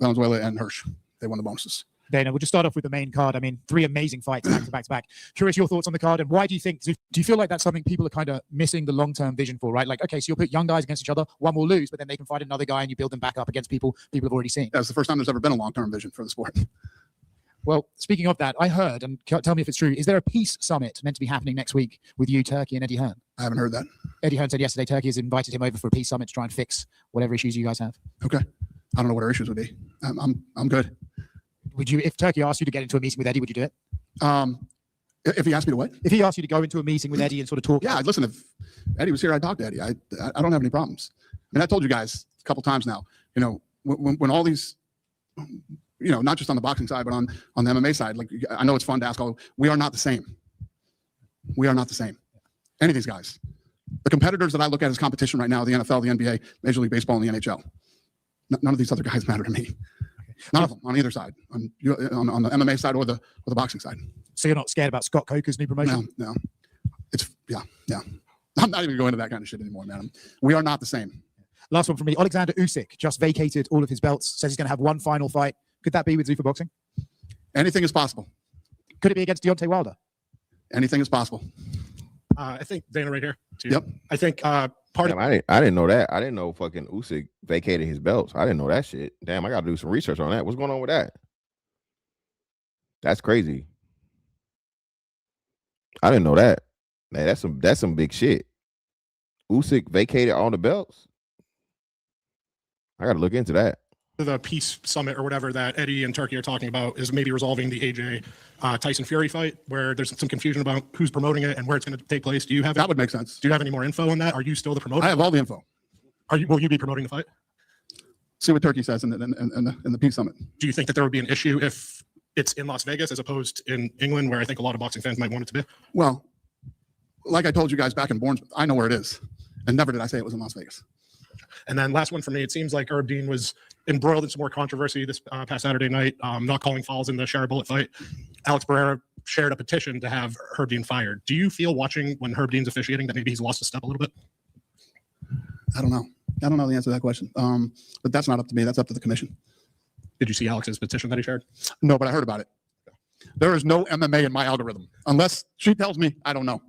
Valenzuela and Hirsch. They won the bonuses. Dana, we'll just start off with the main card. I mean, 3 amazing fights back to back to back. Curious your thoughts on the card, and why do you think? Do you feel like that's something people are kind of missing the long-term vision for, right? Like, okay, so you'll put young guys against each other, one will lose, but then they can fight another guy, and you build them back up against people have already seen. That's the first time there's ever been a long-term vision for the sport. Well, speaking of that, I heard, and tell me if it's true, is there a peace summit meant to be happening next week with you, Turkey, and Eddie Hearn? I haven't heard that. Eddie Hearn said yesterday Turkey has invited him over for a peace summit to try and fix whatever issues you guys have. Okay. I don't know what our issues would be. I'm good. Would you, if Turkey asked you to get into a meeting with Eddie, would you do it? If he asked me to what? If he asked you to go into a meeting with Eddie and sort of talk, Yeah, listen, if Eddie was here, I'd talk to Eddie. I don't have any problems. I told you guys a couple times now, when all these, not just on the boxing side, but on the MMA side, like, I know it's fun to ask we are not the same. We are not the same. Any of these guys. The competitors that I look at as competition right now, the NFL, the NBA, Major League Baseball, and the NHL. None of these other guys matter to me. None of them on either side, on the MMA side or the boxing side. So you're not scared about Scott Coker's new promotion? No. It's yeah. I'm not even going into that kind of shit anymore, man. We are not the same. Last one from me. Alexander Usyk just vacated all of his belts, says he's going to have one final fight. Could that be with Zuffa Boxing? Anything is possible. Could it be against Deontay Wilder? Anything is possible. I think Dana right here. Too. Yep. I think part Damn, I didn't know that. I didn't know fucking Usyk vacated his belts. I didn't know that shit. Damn, I got to do some research on that. What's going on with that? That's crazy. I didn't know that. Man, that's some big shit. Usyk vacated all the belts. I got to look into that. the peace summit or whatever that Eddie and Turkey are talking about is maybe resolving the AJ Tyson Fury fight, where there's some confusion about who's promoting it and where it's going to take place. Do you have That would make sense. Do you have any more info on that? Are you still the promoter? I have all the info. Will you be promoting the fight? See what Turkey says in the peace summit. Do you think that there would be an issue if it's in Las Vegas as opposed in England, where I think a lot of boxing fans might want it to be? Well, like I told you guys back in Bournemouth, I know where it is, and never did I say it was in Las Vegas. And then last one for me, it seems like Herb Dean was embroiled in some more controversy this past Saturday night, not calling fouls in the Shara Bullet fight. Alex Pereira shared a petition to have Herb Dean fired. Do you feel, watching when Herb Dean's officiating, that maybe he's lost a step a little bit? I don't know. I don't know the answer to that question. But that's not up to me. That's up to the commission. Did you see Alex's petition that he shared? No, but I heard about it. There is no MMA in my algorithm. Unless she tells me, I don't know.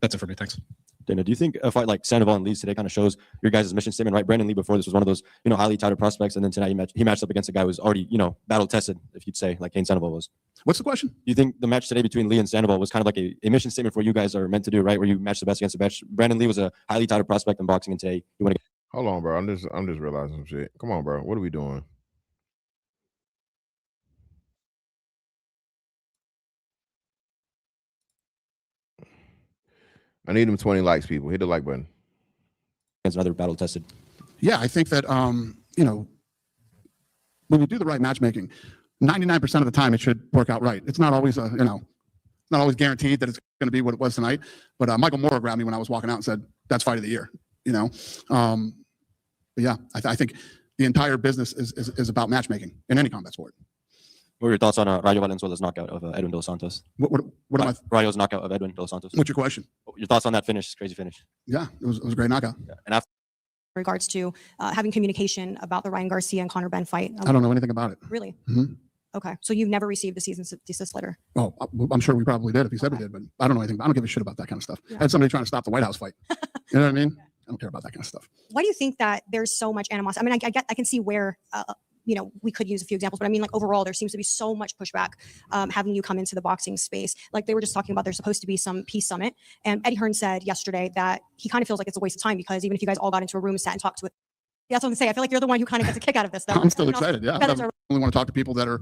That's it for me. Thanks. Dana, do you think a fight like Sandoval and Lee today kind of shows your guys' mission statement, right? Brandon Lee before this was one of those, highly touted prospects, and then tonight he matched up against a guy who was already, battle tested, if you'd say, like Kane Sandoval was. What's the question? Do you think the match today between Lee and Sandoval was kind of like a mission statement for what you guys are meant to do, right? Where you match the best against the best. Brandon Lee was a highly touted prospect in boxing, and today you want to. Hold on, bro. I'm just realizing some shit. Come on, bro. What are we doing? I need them 20 likes, people. Hit the like button. Against another battle tested. Yeah, I think that, when we do the right matchmaking, 99% of the time it should work out right. It's not always, not always guaranteed that it's going to be what it was tonight. But Michael Moore grabbed me when I was walking out and said, "That's fight of the year." But yeah, I think the entire business is about matchmaking in any combat sport. What are your thoughts on Rayo Valenzuela's knockout of Edwin Dos Santos? What am I? Rayo's knockout of Edwin Dos Santos. What's your question? Your thoughts on that finish? Crazy finish. Yeah, it was a great knockout. Yeah. And after Regards to having communication about the Ryan Garcia and Conor Benn fight. I don't know anything about it. Really? Mhm. Okay. So you've never received a cease and desist letter? Oh, I'm sure we probably did if he said we did, but I don't know anything. I don't give a shit about that kind of stuff. Yeah. I had somebody trying to stop the White House fight. You know what I mean? I don't care about that kind of stuff. Why do you think that there's so much animosity? I mean, I can see where, we could use a few examples, but I mean, like overall, there seems to be so much pushback having you come into the boxing space. Like they were just talking about there's supposed to be some peace summit. And Eddie Hearn said yesterday that he kind of feels like it's a waste of time because even if you guys all got into a room, sat and talked to it. Yeah, that's what I'm saying. I feel like you're the one who kind of gets a kick out of this, though. I'm still Everyone else- excited. Yeah, I feathers only want to talk to people that are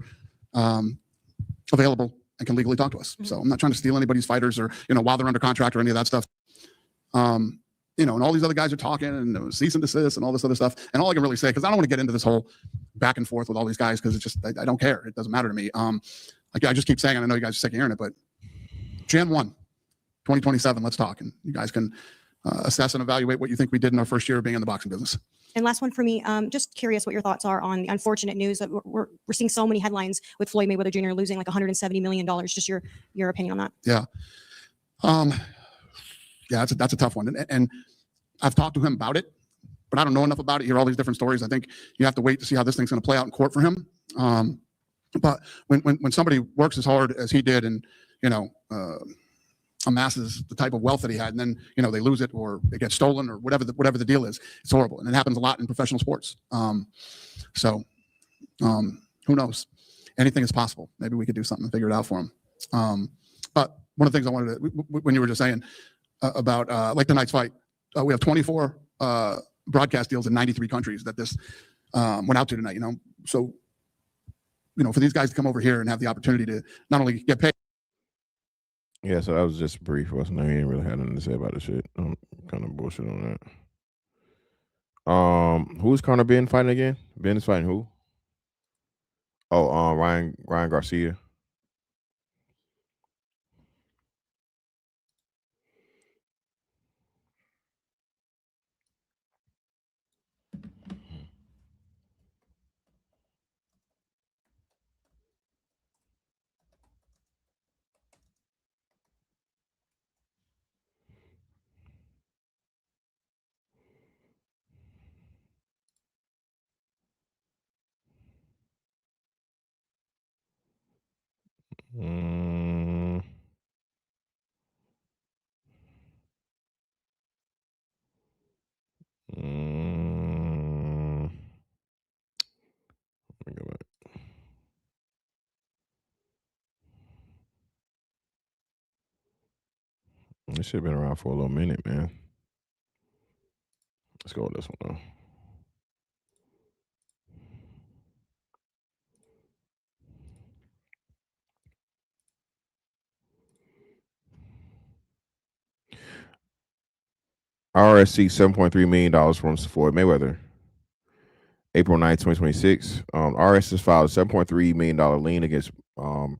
available and can legally talk to us. So I'm not trying to steal anybody's fighters or while they're under contract or any of that stuff. And all these other guys are talking and cease and desist and all this other stuff. And all I can really say, because I don't want to get into this whole back and forth with all these guys, because it's just I don't care. It doesn't matter to me. Like I just keep saying, and I know you guys are sick of hearing it, but Jan 1, 2027, let's talk, and you guys can assess and evaluate what you think we did in our first year of being in the boxing business. And last one for me, just curious what your thoughts are on the unfortunate news that we're seeing so many headlines with Floyd Mayweather Jr. losing like $170 million. Just your opinion on that. Yeah. Yeah, that's a tough one. And I've talked to him about it, but I don't know enough about it. Hear all these different stories. I think you have to wait to see how this thing's going to play out in court for him. But when somebody works as hard as he did and, amasses the type of wealth that he had, and then, they lose it or it gets stolen or whatever the deal is, it's horrible. And it happens a lot in professional sports. So who knows? Anything is possible. Maybe we could do something and figure it out for him. But one of the things I wanted to, when you were just saying about like tonight's fight, we have 24 broadcast deals in 93 countries that this went out to tonight, So for these guys to come over here and have the opportunity to not only get paid. Yeah, so that was just brief. Wasn't there? He didn't really have nothing to say about the shit. Kind of bullshit on that. Who's Conor Ben fighting again? Ben is fighting who? Oh, Ryan Garcia. Mm, mm, let me go back. This shit been around for a little minute, man. Let's go with this one though. RSC $7.3 million from Floyd Mayweather. April 9th, 2026. RS has filed a $7.3 million lien against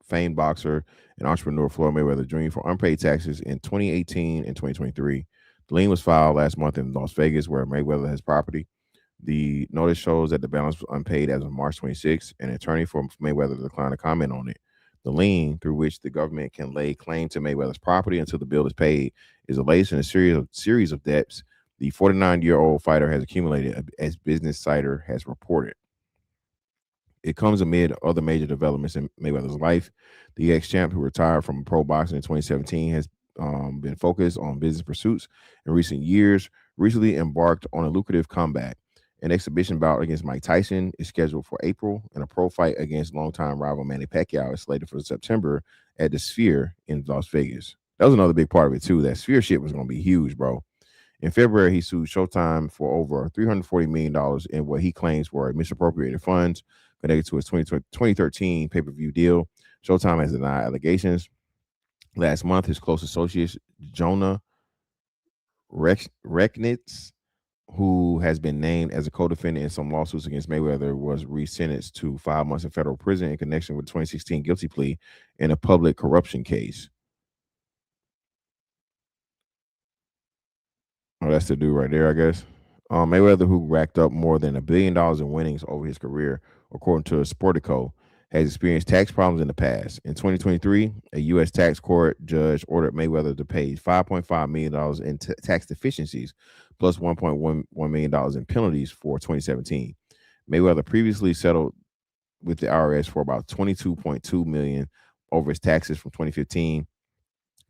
famed boxer and entrepreneur Floyd Mayweather Jr. for unpaid taxes in 2018 and 2023. The lien was filed last month in Las Vegas, where Mayweather has property. The notice shows that the balance was unpaid as of March 26th. An attorney for Mayweather declined to comment on it. The lien, through which the government can lay claim to Mayweather's property until the bill is paid, is the latest in a series of debts the 49-year-old fighter has accumulated, as Business Insider has reported. It comes amid other major developments in Mayweather's life. The ex-champ, who retired from pro boxing in 2017, has been focused on business pursuits in recent years, recently embarked on a lucrative comeback. An exhibition bout against Mike Tyson is scheduled for April, and a pro fight against longtime rival Manny Pacquiao is slated for September at the Sphere in Las Vegas. That was another big part of it, too. That Sphere shit was going to be huge, bro. In February, he sued Showtime for over $340 million in what he claims were misappropriated funds connected to his 2013 pay-per-view deal. Showtime has denied allegations. Last month, his close associate, Jonah Recknitz, who has been named as a co-defendant in some lawsuits against Mayweather, was resentenced to 5 months in federal prison in connection with the 2016 guilty plea in a public corruption case. Oh, that's the dude right there, I guess. Mayweather, who racked up more than $1 billion in winnings over his career, according to Sportico, has experienced tax problems in the past. In 2023, a U.S. tax court judge ordered Mayweather to pay $5.5 million in tax deficiencies, plus $1.1 million in penalties for 2017. Mayweather previously settled with the IRS for about $22.2 million over his taxes from 2015,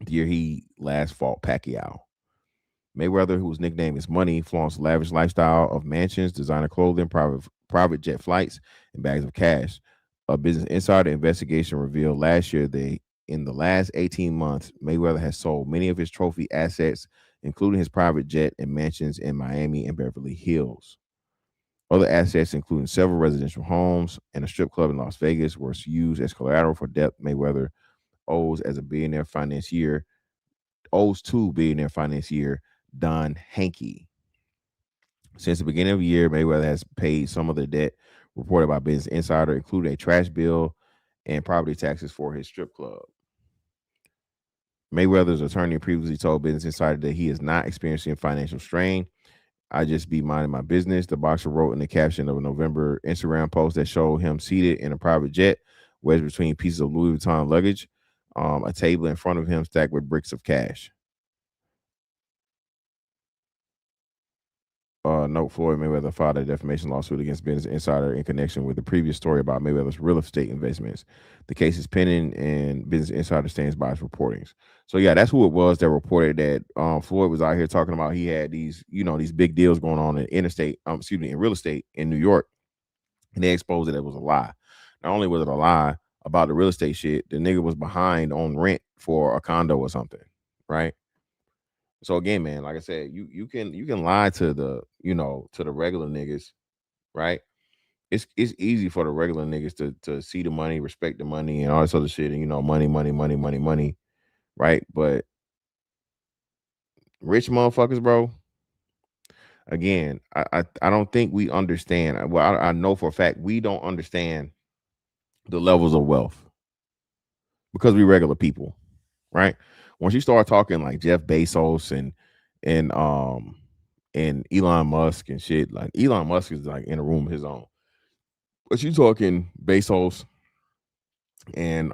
the year he last fought Pacquiao. Mayweather, whose nickname is Money, flaunts lavish lifestyle of mansions, designer clothing, private jet flights, and bags of cash. A Business Insider investigation revealed last year that in the last 18 months, Mayweather has sold many of his trophy assets, including his private jet and mansions in Miami and Beverly Hills. Other assets, including several residential homes and a strip club in Las Vegas, were used as collateral for debt Mayweather owes to billionaire financier Don Hankey. Since the beginning of the year, Mayweather has paid some of the debt reported by Business Insider, including a trash bill and property taxes for his strip club. Mayweather's attorney previously told Business Insider that he is not experiencing financial strain. "I just be minding my business," the boxer wrote in the caption of a November Instagram post that showed him seated in a private jet, wedged between pieces of Louis Vuitton luggage, a table in front of him stacked with bricks of cash. Note: Floyd Mayweather filed a defamation lawsuit against Business Insider in connection with the previous story about Mayweather's real estate investments. The case is pending, and Business Insider stands by its reportings. So yeah, that's who it was that reported that Floyd was out here talking about he had these big deals going on in real estate in New York, and they exposed that it was a lie. Not only was it a lie about the real estate shit, the nigga was behind on rent for a condo or something, right? So again, man, like I said, you can lie to the regular niggas, right? it's easy for the regular niggas to see the money, respect the money, and all this other shit, and money, right? But rich motherfuckers, bro. Again, I don't think we understand. Well, I know for a fact we don't understand the levels of wealth because we regular people, right? Once you start talking like Jeff Bezos and and Elon Musk and shit, like Elon Musk is like in a room of his own. But you talking Bezos and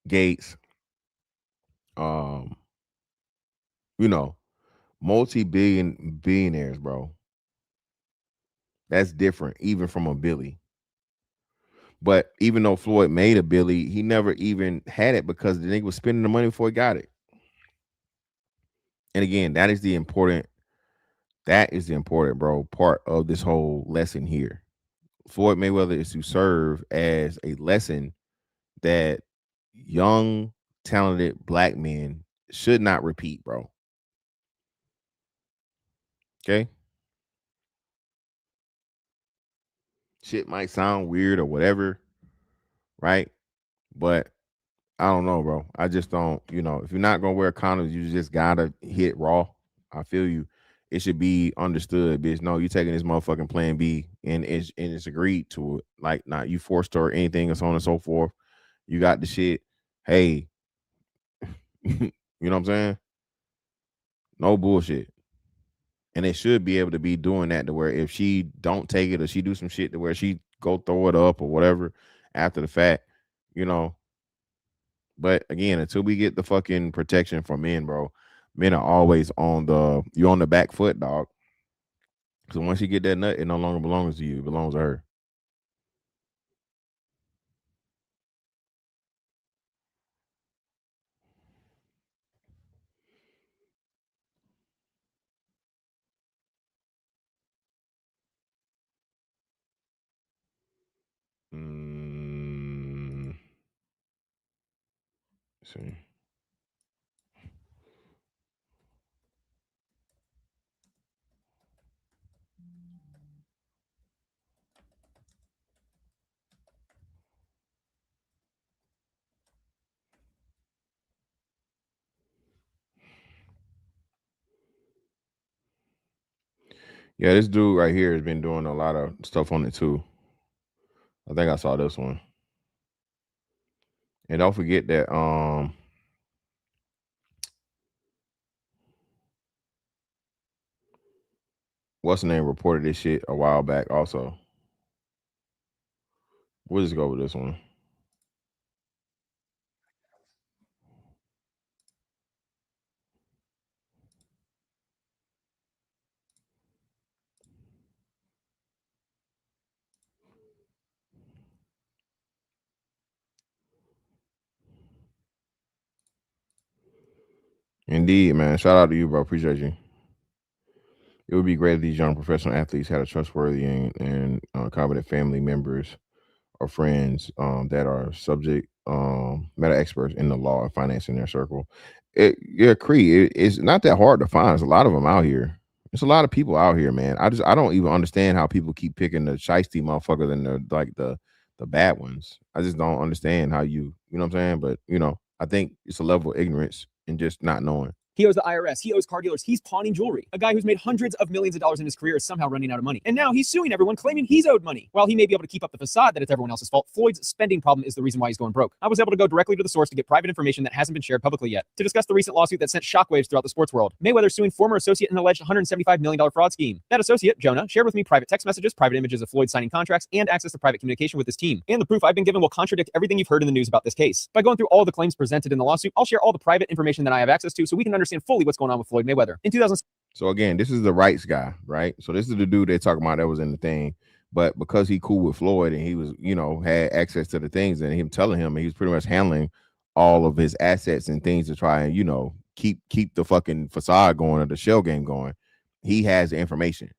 Gates, you know, billionaires, bro. That's different, even from a Billy. But even though Floyd made a Billy, he never even had it because the nigga was spending the money before he got it. And again, that is the important, bro, part of this whole lesson here. Floyd Mayweather is to serve as a lesson that young, talented black men should not repeat, bro. Okay? Shit might sound weird or whatever, right? But I don't know, bro. I just don't, if you're not gonna wear condoms, you just gotta hit raw. I feel you. It should be understood, bitch. No, you taking this motherfucking plan B and it's agreed to it. Like, not you forced her or anything and so on and so forth. You got the shit. Hey, you know what I'm saying? No bullshit. And they should be able to be doing that to where if she don't take it or she do some shit to where she go throw it up or whatever after the fact, you know. But again, until we get the fucking protection from men, bro, men are always on the back foot, dog. So once you get that nut, it no longer belongs to you. It belongs to her. See. Yeah, this dude right here has been doing a lot of stuff on it too. I think I saw this one. And don't forget that what's the name reported this shit a while back also. We'll just go with this one. Indeed, man. Shout out to you, bro. Appreciate you. It would be great if these young professional athletes had a trustworthy and competent family members or friends that are subject matter experts in the law and finance in their circle. It's not that hard to find. There's a lot of them out here. There's a lot of people out here, man. I don't even understand how people keep picking the shiesty motherfuckers and the bad ones. I just don't understand how you know what I'm saying. But I think it's a level of ignorance and just not knowing. He owes the IRS. He owes car dealers. He's pawning jewelry. A guy who's made hundreds of millions of dollars in his career is somehow running out of money. And now he's suing everyone, claiming he's owed money. While he may be able to keep up the facade that it's everyone else's fault, Floyd's spending problem is the reason why he's going broke. I was able to go directly to the source to get private information that hasn't been shared publicly yet to discuss the recent lawsuit that sent shockwaves throughout the sports world. Mayweather suing former associate in an alleged $175 million fraud scheme. That associate, Jonah, shared with me private text messages, private images of Floyd signing contracts, and access to private communication with his team. And the proof I've been given will contradict everything you've heard in the news about this case. By going through all the claims presented in the lawsuit, I'll share all the private information that I have access to so we can understand fully what's going on with Floyd Mayweather. In 2000. So again, this is the rights guy, right? So this is the dude they're talking about that was in the thing. But because he cool with Floyd and he was, had access to the things and him telling him, and he was pretty much handling all of his assets and things to try and, keep the fucking facade going or the shell game going. He has the information.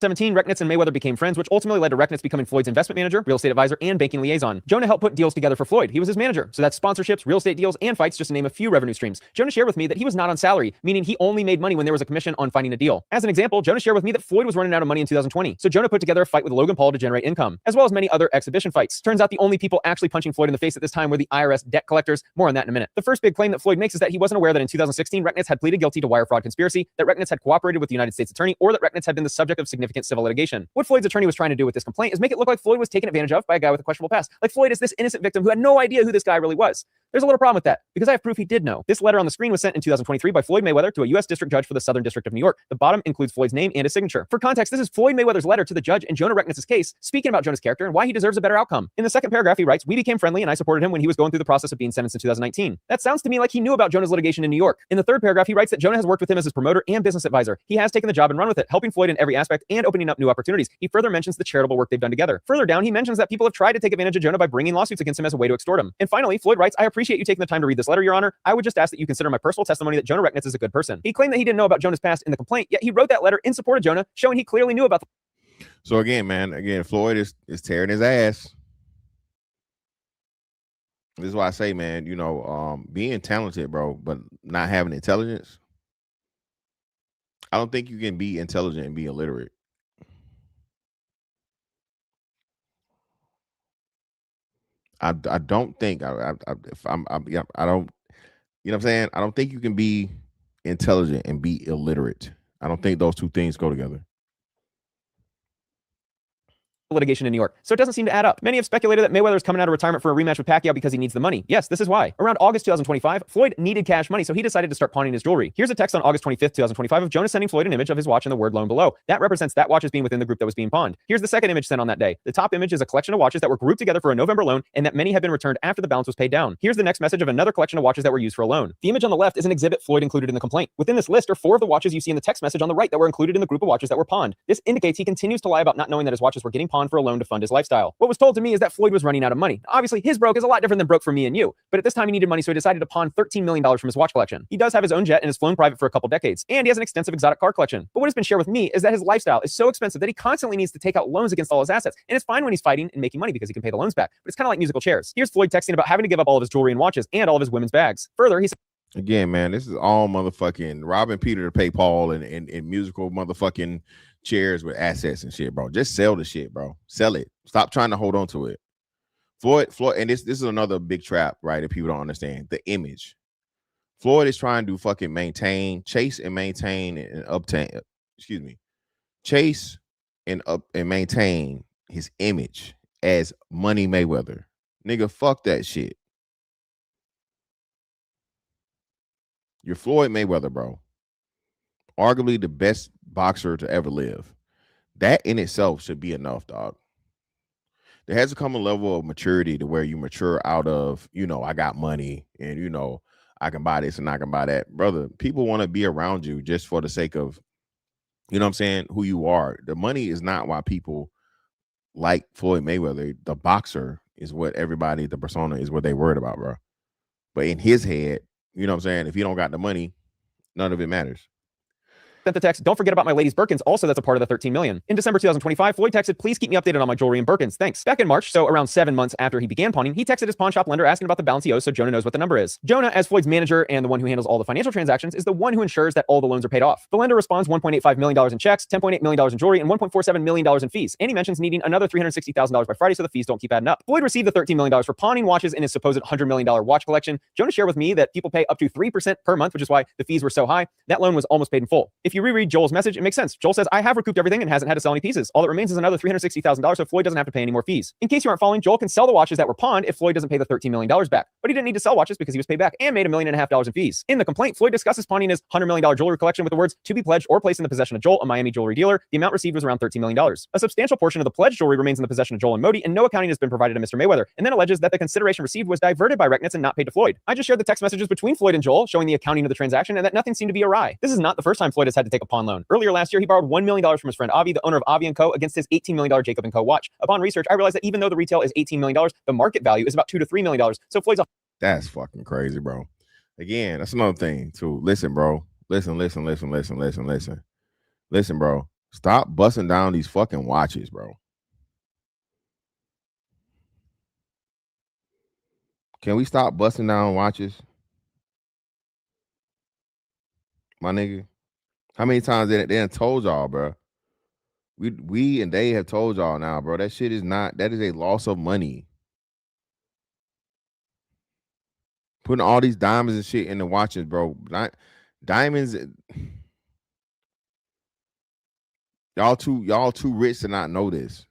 2017, Recknitz and Mayweather became friends, which ultimately led to Recknitz becoming Floyd's investment manager, real estate advisor, and banking liaison. Jonah helped put deals together for Floyd. He was his manager. So that's sponsorships, real estate deals, and fights, just to name a few revenue streams. Jonah shared with me that he was not on salary, meaning he only made money when there was a commission on finding a deal. As an example, Jonah shared with me that Floyd was running out of money in 2020. So Jonah put together a fight with Logan Paul to generate income, as well as many other exhibition fights. Turns out the only people actually punching Floyd in the face at this time were the IRS debt collectors. More on that in a minute. The first big claim that Floyd makes is that he wasn't aware that in 2016, Recknitz had pleaded guilty to wire fraud conspiracy, that Recknitz had cooperated with the United States attorney, or that Recknitz had been the subject of significant civil litigation. What Floyd's attorney was trying to do with this complaint is make it look like Floyd was taken advantage of by a guy with a questionable past. Like Floyd is this innocent victim who had no idea who this guy really was. There's a little problem with that, because I have proof he did know. This letter on the screen was sent in 2023 by Floyd Mayweather to a U.S. district judge for the Southern District of New York. The bottom includes Floyd's name and his signature. For context, this is Floyd Mayweather's letter to the judge in Jonah Recknitz's case, speaking about Jonah's character and why he deserves a better outcome. In the second paragraph, he writes, "We became friendly and I supported him when he was going through the process of being sentenced in 2019. That sounds to me like he knew about Jonah's litigation in New York." In the third paragraph, he writes that Jonah has worked with him as his promoter and business advisor. He has taken the job and run with it, helping Floyd in every aspect and opening up new opportunities. He further mentions the charitable work they've done together. Further down, he mentions that people have tried to take advantage of Jonah by bringing lawsuits against him as a way to extort him. And finally, Floyd writes, "I appreciate you taking the time to read this letter, Your Honor. I would just ask that you consider my personal testimony that Jonah Recknitz is a good person." He claimed that he didn't know about Jonah's past in the complaint, yet he wrote that letter in support of Jonah, showing he clearly knew about the So again, man, Floyd is tearing his ass. This is why I say, man, being talented, bro, but not having intelligence. I don't think you can be intelligent and be illiterate. I don't think if I'm yeah, I don't, you know what I'm saying? I don't think you can be intelligent and be illiterate. I don't think those two things go together. litigation in New York, so it doesn't seem to add up. Many have speculated that Mayweather is coming out of retirement for a rematch with Pacquiao because he needs the money. Yes, this is why. Around August 2025, Floyd needed cash money, so he decided to start pawning his jewelry. Here's a text on August 25th, 2025 of Jonah sending Floyd an image of his watch and the word loan below. That represents that watch as being within the group that was being pawned. Here's the second image sent on that day. The top image is a collection of watches that were grouped together for a November loan and that many have been returned after the balance was paid down. Here's the next message of another collection of watches that were used for a loan. The image on the left is an exhibit Floyd included in the complaint. Within this list are 4 of the watches you see in the text message on the right that were included in the group of watches that were pawned. This indicates he continues to lie about not knowing that his watches were getting pawned for a loan to fund his lifestyle. What was told to me is that Floyd was running out of money. Obviously, his broke is a lot different than broke for me and you, but at this time he needed money, so he decided to pawn $13 million from his watch collection. He does have his own jet and has flown private for a couple decades, and he has an extensive exotic car collection. But what has been shared with me is that his lifestyle is so expensive that he constantly needs to take out loans against all his assets, and it's fine when he's fighting and making money because he can pay the loans back, but it's kind of like musical chairs. Here's Floyd texting about having to give up all of his jewelry and watches and all of his women's bags. Further, he said, again, man, this is all motherfucking robbing Peter to pay Paul and musical motherfucking chairs with assets and shit, bro. Just sell the shit, bro. Sell it. Stop trying to hold on to it. Floyd, and this is another big trap, right? If people don't understand the image. Floyd is trying to fucking chase and maintain and obtain, chase and maintain his image as Money Mayweather. Nigga, fuck that shit. You're Floyd Mayweather, bro. Arguably the best boxer to ever live. That in itself should be enough, dog. There has to come a level of maturity to where you mature out of, I got money and, I can buy this and I can buy that. Brother, people want to be around you just for the sake of, you know what I'm saying, who you are. The money is not why people like Floyd Mayweather. The boxer is what everybody, the persona is what they worried about, bro. But in his head, you know what I'm saying, if you don't got the money, none of it matters. sent the text, "Don't forget about my ladies' Birkins." Also, that's a part of the $13 million. In December 2025, Floyd texted, "Please keep me updated on my jewelry and Birkins. Thanks." Back in March, so around 7 months after he began pawning, he texted his pawn shop lender asking about the balance he owes so Jonah knows what the number is. Jonah, as Floyd's manager and the one who handles all the financial transactions, is the one who ensures that all the loans are paid off. The lender responds $1.85 million in checks, $10.8 million in jewelry, and $1.47 million in fees. And he mentions needing another $360,000 by Friday so the fees don't keep adding up. Floyd received the $13 million for pawning watches in his supposed $100 million watch collection. Jonah shared with me that people pay up to 3% per month, which is why the fees were so high. That loan was almost paid in full. If you reread Joel's message, it makes sense. Joel says, "I have recouped everything and hasn't had to sell any pieces. All that remains is another $360,000 so Floyd doesn't have to pay any more fees." In case you aren't following, Joel can sell the watches that were pawned if Floyd doesn't pay the $13 million back. But he didn't need to sell watches because he was paid back and made $1.5 million in fees. In the complaint, Floyd discusses pawning his $100 million jewelry collection with the words, "to be pledged or placed in the possession of Joel, a Miami jewelry dealer." The amount received was around $13 million. A substantial portion of the pledged jewelry remains in the possession of Joel and Modi, and no accounting has been provided to Mr. Mayweather, and then alleges that the consideration received was diverted by Recknitz and not paid to Floyd. I just shared the text messages between Floyd and Joel showing the accounting of the transaction and that nothing seemed to be awry. This is not the first time Floyd has had to take a pawn loan. Earlier last year, he borrowed $1 million from his friend Avi, the owner of Avi & Co., against his $18 million Jacob & Co. watch. Upon research, I realized that even though the retail is $18 million, the market value is about $2 to $3 million. So Floyd's That's fucking crazy, bro. Again, that's another thing too. Listen, bro. Listen, bro. Stop busting down these fucking watches, bro. Can we stop busting down watches? My nigga. How many times they done told y'all, bro? We and they have told y'all now, bro. That shit is not, that is a loss of money. Putting all these diamonds and shit in the watches, bro. Diamonds, y'all too rich to not know this.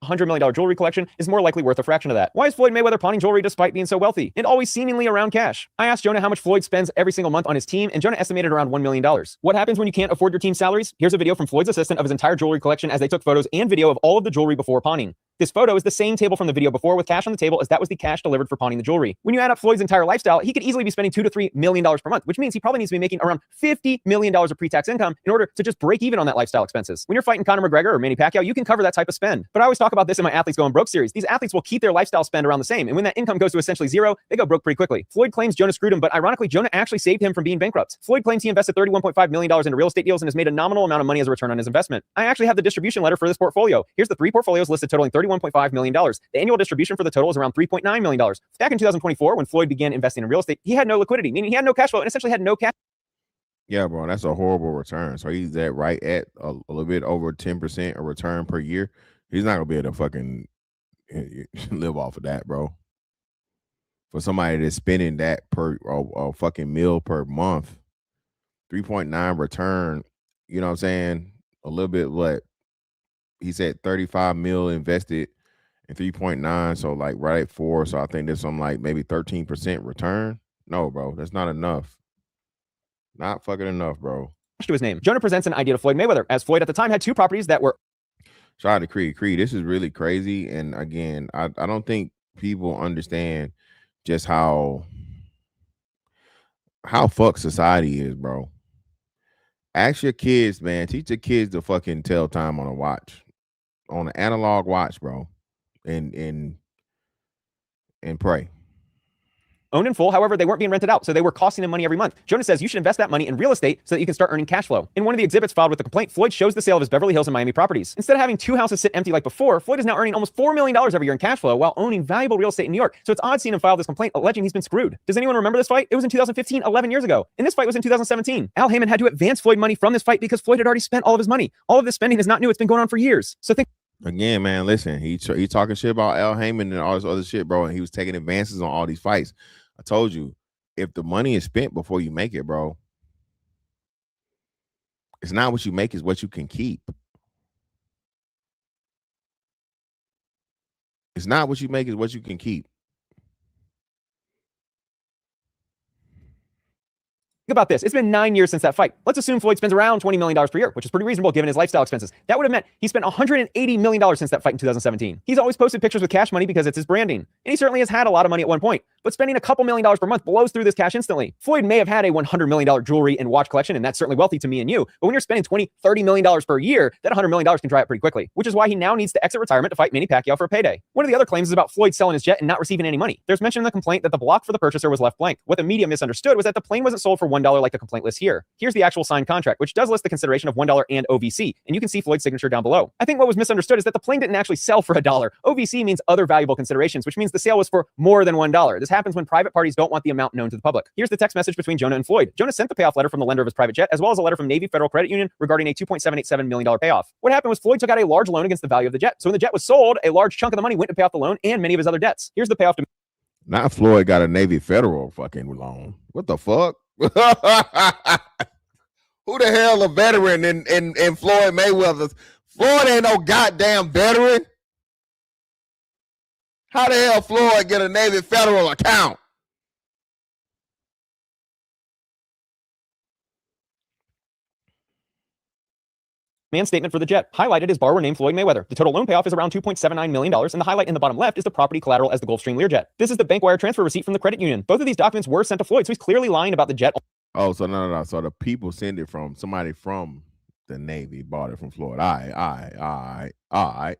$100 million jewelry collection is more likely worth a fraction of that. Why is Floyd Mayweather pawning jewelry despite being so wealthy and always seemingly around cash? I asked Jonah how much Floyd spends every single month on his team, and Jonah estimated around $1 million. What happens when you can't afford your team's salaries? Here's a video from Floyd's assistant of his entire jewelry collection as they took photos and video of all of the jewelry before pawning. This photo is the same table from the video before with cash on the table, as that was the cash delivered for pawning the jewelry. When you add up Floyd's entire lifestyle, he could easily be spending $2 to $3 million per month, which means he probably needs to be making around $50 million of pre-tax income in order to just break even on that lifestyle expenses. When you're fighting Conor McGregor or Manny Pacquiao, you can cover that type of spend. But I always talk about this in my Athletes Going Broke series. These athletes will keep their lifestyle spend around the same, and when that income goes to essentially zero, they go broke pretty quickly. Floyd claims Jonah screwed him, but ironically, Jonah actually saved him from being bankrupt. Floyd claims he invested $31.5 million into real estate deals and has made a nominal amount of money as a return on his investment. I actually have the distribution letter for this portfolio. Here's the 3 portfolios listed totaling $31.5 million. The annual distribution for the total is around $3.9 million. Back in 2024, when Floyd began investing in real estate, he had no liquidity, meaning he had no cash flow and essentially had no cash. Yeah, bro, that's a horrible return. So he's at right at a little bit over 10% a return per year. He's not gonna be able to fucking live off of that, bro. For somebody that's spending that per a fucking meal per month, 3.9 return, you know what I'm saying? A little bit what he said 35 mil invested and 3.9, so like right at 4. So I think there's some like maybe 13% return. No, bro, that's not enough. Not fucking enough, bro. To his name. Jonah presents an idea to Floyd Mayweather, as Floyd at the time had 2 properties that were. Shout out to Creed. Creed, this is really crazy. And again, I don't think people understand just how fucked society is, bro. Ask your kids, man. Teach your kids to fucking tell time on a watch, on an analog watch, bro. And pray. Owned in full, however, they weren't being rented out, so they were costing him money every month. Jonah says you should invest that money in real estate so that you can start earning cash flow. In one of the exhibits filed with the complaint, Floyd shows the sale of his Beverly Hills and Miami properties. Instead of having 2 houses sit empty like before, Floyd is now earning almost $4 million every year in cash flow while owning valuable real estate in New York. So it's odd seeing him file this complaint alleging he's been screwed. Does anyone remember this fight? It was in 2015, 11 years ago. And this fight was in 2017. Al Heyman had to advance Floyd money from this fight because Floyd had already spent all of his money. All of this spending is not new. It's been going on for years. So think. Again, man, listen, he talking shit about Al Heyman and all this other shit, bro, and he was taking advances on all these fights. I told you, if the money is spent before you make it, bro, it's not what you make, it's what you can keep. It's not what you make, it's what you can keep. Think about this. It's been 9 years since that fight. Let's assume Floyd spends around $20 million per year, which is pretty reasonable given his lifestyle expenses. That would have meant he spent $180 million since that fight in 2017. He's always posted pictures with cash money because it's his branding. And he certainly has had a lot of money at one point. But spending a couple $1 million per month blows through this cash instantly. Floyd may have had a $100 million jewelry and watch collection, and that's certainly wealthy to me and you. But when you're spending $20, $30 million per year, that $100 million can dry up pretty quickly, which is why he now needs to exit retirement to fight Manny Pacquiao for a payday. One of the other claims is about Floyd selling his jet and not receiving any money. There's mention in the complaint that the block for the purchaser was left blank. What the media misunderstood was that the plane wasn't sold for $1 like the complaint lists here. Here's the actual signed contract, which does list the consideration of $1 and OVC, and you can see Floyd's signature down below. I think what was misunderstood is that the plane didn't actually sell for $1. OVC means other valuable considerations, which means the sale was for more than $1. This happens when private parties don't want the amount known to the public. Here's the text message between Jonah and Floyd. Jonah sent the payoff letter from the lender of his private jet, as well as a letter from Navy Federal Credit Union regarding a $2.787 million payoff. What happened was Floyd took out a large loan against the value of the jet. So when the jet was sold, a large chunk of the money went to pay off the loan and many of his other debts. Here's the payoff to. Not Floyd got a Navy Federal fucking loan. What the fuck? Who the hell a veteran in Floyd Mayweather's? Floyd ain't no goddamn veteran. How the hell Floyd get a Navy Federal account? Man statement for the jet. Highlighted is borrower named Floyd Mayweather. The total loan payoff is around $2.79 million, and the highlight in the bottom left is the property collateral as the Gulfstream Learjet. This is the bank wire transfer receipt from the credit union. Both of these documents were sent to Floyd, so he's clearly lying about the jet. Oh, so no. So the people send it from somebody from the Navy bought it from Floyd. All right.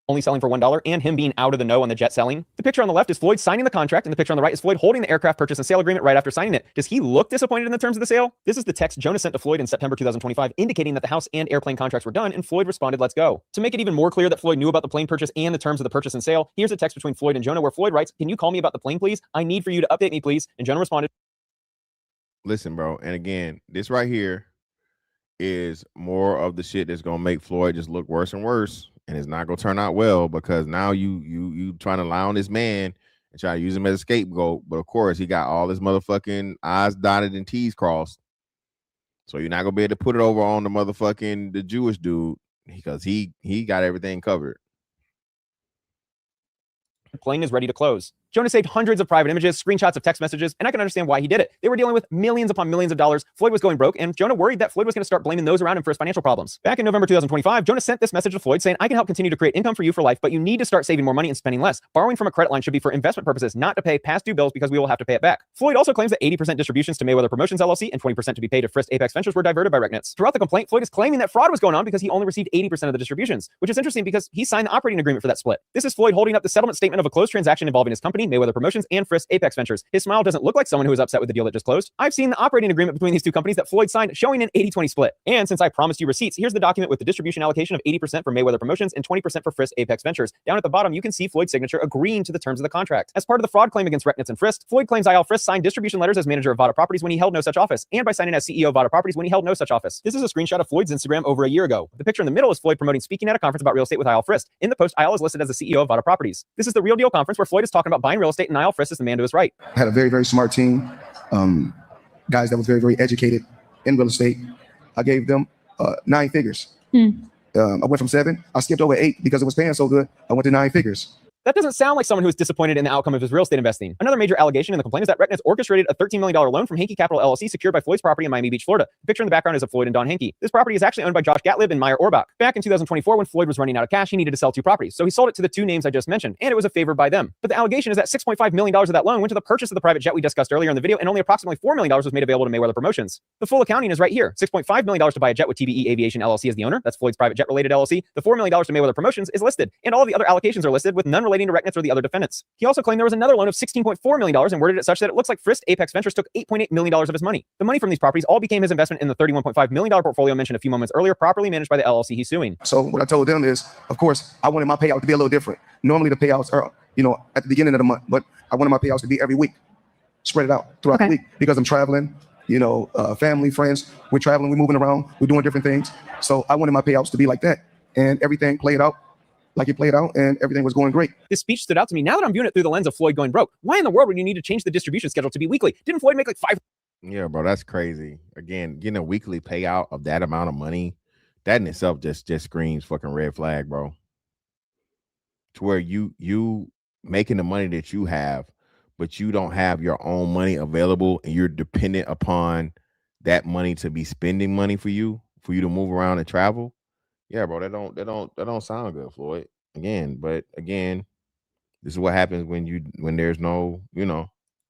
only selling for $1 and him being out of the know on the jet selling. The picture on the left is Floyd signing the contract, and the picture on the right is Floyd holding the aircraft purchase and sale agreement right after signing it. Does he look disappointed in the terms of the sale? This is the text Jonah sent to Floyd in September 2025 indicating that the house and airplane contracts were done, and Floyd responded, "Let's go." To make it even more clear that Floyd knew about the plane purchase and the terms of the purchase and sale, here's a text between Floyd and Jonah where Floyd writes, "Can you call me about the plane, please? I need for you to update me, please." And Jonah responded, Listen, bro. And again, this right here is more of the shit that's gonna make Floyd just look worse and worse, and it's not gonna turn out well because now you trying to lie on this man and try to use him as a scapegoat, but of course he got all his motherfucking I's dotted and T's crossed, so you're not gonna be able to put it over on the Jewish dude because he got everything covered. "Plane is ready to close." Jonah saved hundreds of private images, screenshots of text messages, and I can understand why he did it. They were dealing with millions upon millions of dollars. Floyd was going broke, and Jonah worried that Floyd was going to start blaming those around him for his financial problems. Back in November 2025, Jonah sent this message to Floyd saying, "I can help continue to create income for you for life, but you need to start saving more money and spending less. Borrowing from a credit line should be for investment purposes, not to pay past due bills because we will have to pay it back." Floyd also claims that 80% distributions to Mayweather Promotions LLC and 20% to be paid to Frist Apex Ventures were diverted by Recknitz. Throughout the complaint, Floyd is claiming that fraud was going on because he only received 80% of the distributions, which is interesting because he signed the operating agreement for that split. This is Floyd holding up the settlement statement of a closed transaction involving his company, Mayweather Promotions, and Frist Apex Ventures. His smile doesn't look like someone who is upset with the deal that just closed. I've seen the operating agreement between these two companies that Floyd signed showing an 80-20 split. And since I promised you receipts, here's the document with the distribution allocation of 80% for Mayweather Promotions and 20% for Frist Apex Ventures. Down at the bottom, you can see Floyd's signature agreeing to the terms of the contract. As part of the fraud claim against Recknitz and Frist, Floyd claims IL Frist signed distribution letters as manager of Vada Properties when he held no such office, and by signing as CEO of Vada Properties when he held no such office. This is a screenshot of Floyd's Instagram over a year ago. The picture in the middle is Floyd promoting speaking at a conference about real estate with IL Frist. In the post, IL is listed as the CEO of Vada Properties. This is the Real Deal conference where Floyd is talking about buying real estate, and IL Frist is the man to his right. Had a very, very smart team, guys that was very, very educated in real estate. I gave them 9 figures. I went from 7. I skipped over 8 because it was paying so good. I went to 9 figures. That doesn't sound like someone who is disappointed in the outcome of his real estate investing. Another major allegation in the complaint is that Recknitz orchestrated a $13 million loan from Hankey Capital LLC secured by Floyd's property in Miami Beach, Florida. The picture in the background is of Floyd and Don Hankey. This property is actually owned by Josh Gatlib and Meyer Orbach. Back in 2024, when Floyd was running out of cash, he needed to sell 2 properties. So he sold it to the 2 names I just mentioned, and it was a favor by them. But the allegation is that $6.5 million of that loan went to the purchase of the private jet we discussed earlier in the video, and only approximately $4 million was made available to Mayweather Promotions. The full accounting is right here. $6.5 million to buy a jet with TBE Aviation LLC as the owner. That's Floyd's private jet-related LLC. The $4 million to Mayweather Promotions is listed, and all of the other allocations are listed with none relating to Recknitz or the other defendants. He also claimed there was another loan of $16.4 million and worded it such that it looks like Frist Apex Ventures took $8.8 million of his money. The money from these properties all became his investment in the $31.5 million portfolio mentioned a few moments earlier, properly managed by the LLC he's suing. So what I told them is, of course, I wanted my payout to be a little different. Normally the payouts are, at the beginning of the month, but I wanted my payouts to be every week, spread it out throughout the week because I'm traveling, family, friends, we're traveling, we're moving around, we're doing different things. So I wanted my payouts to be like that, and everything played out like it played out, and everything was going great. This speech stood out to me. Now that I'm viewing it through the lens of Floyd going broke, why in the world would you need to change the distribution schedule to be weekly? Didn't Floyd make like 5? Yeah, bro, that's crazy. Again, getting a weekly payout of that amount of money, that in itself just screams fucking red flag, bro. To where you making the money that you have, but you don't have your own money available, and you're dependent upon that money to be spending money for you to move around and travel. Yeah, bro, that don't sound good, Floyd. But again, this is what happens when there's no,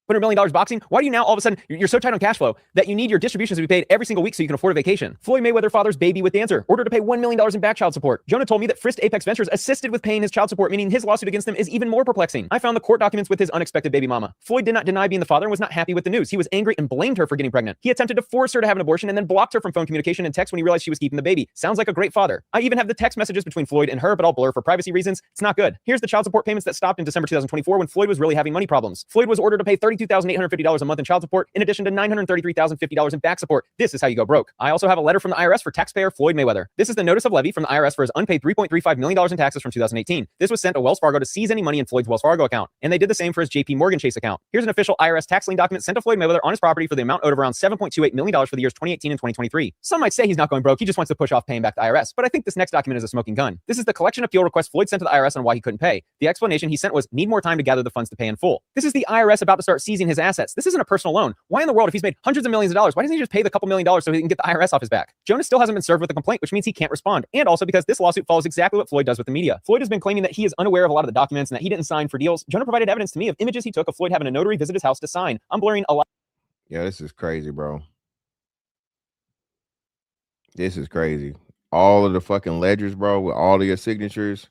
$100 million boxing? Why do you now all of a sudden, you're so tight on cash flow that you need your distributions to be paid every single week so you can afford a vacation? Floyd Mayweather father's baby with dancer, ordered to pay $1 million in back child support. Jonah told me that Frist Apex Ventures assisted with paying his child support, meaning his lawsuit against them is even more perplexing. I found the court documents with his unexpected baby mama. Floyd did not deny being the father and was not happy with the news. He was angry and blamed her for getting pregnant. He attempted to force her to have an abortion and then blocked her from phone communication and text when he realized she was keeping the baby. Sounds like a great father. I even have the text messages between Floyd and her, but I'll blur for privacy reasons. It's not good. Here's the child support payments that stopped in December 2024 when Floyd was really having money problems. Floyd was ordered to pay $32,850 a month in child support, in addition to $933,050 in back support. This is how you go broke. I also have a letter from the IRS for taxpayer Floyd Mayweather. This is the notice of levy from the IRS for his unpaid $3.35 million in taxes from 2018. This was sent to Wells Fargo to seize any money in Floyd's Wells Fargo account, and they did the same for his JP Morgan Chase account. Here's an official IRS tax lien document sent to Floyd Mayweather on his property for the amount owed of around $7.28 million for the years 2018 and 2023. Some might say he's not going broke, he just wants to push off paying back the IRS, but I think this next document is a smoking gun. This is the collection appeal request Floyd sent to the IRS on why he couldn't pay. The explanation he sent was need more time to gather the funds to pay in full. This is the IRS about to start seizing his assets. This isn't a personal loan. Why in the world, if he's made hundreds of millions of dollars, why doesn't he just pay the couple $1 million so he can get the IRS off his back? Jonah still hasn't been served with a complaint, which means he can't respond. And also because this lawsuit follows exactly what Floyd does with the media. Floyd has been claiming that he is unaware of a lot of the documents and that he didn't sign for deals. Jonah provided evidence to me of images he took of Floyd having a notary visit his house to sign. I'm blurring a lot. Yeah, this is crazy, bro. This is crazy. All of the fucking ledgers, bro, with all of your signatures.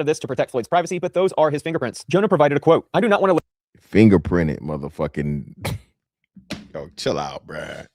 of this to protect Floyd's privacy, but those are his fingerprints. Jonah provided a quote. I do not want to fingerprinted, motherfucking. Yo, chill out, bruh.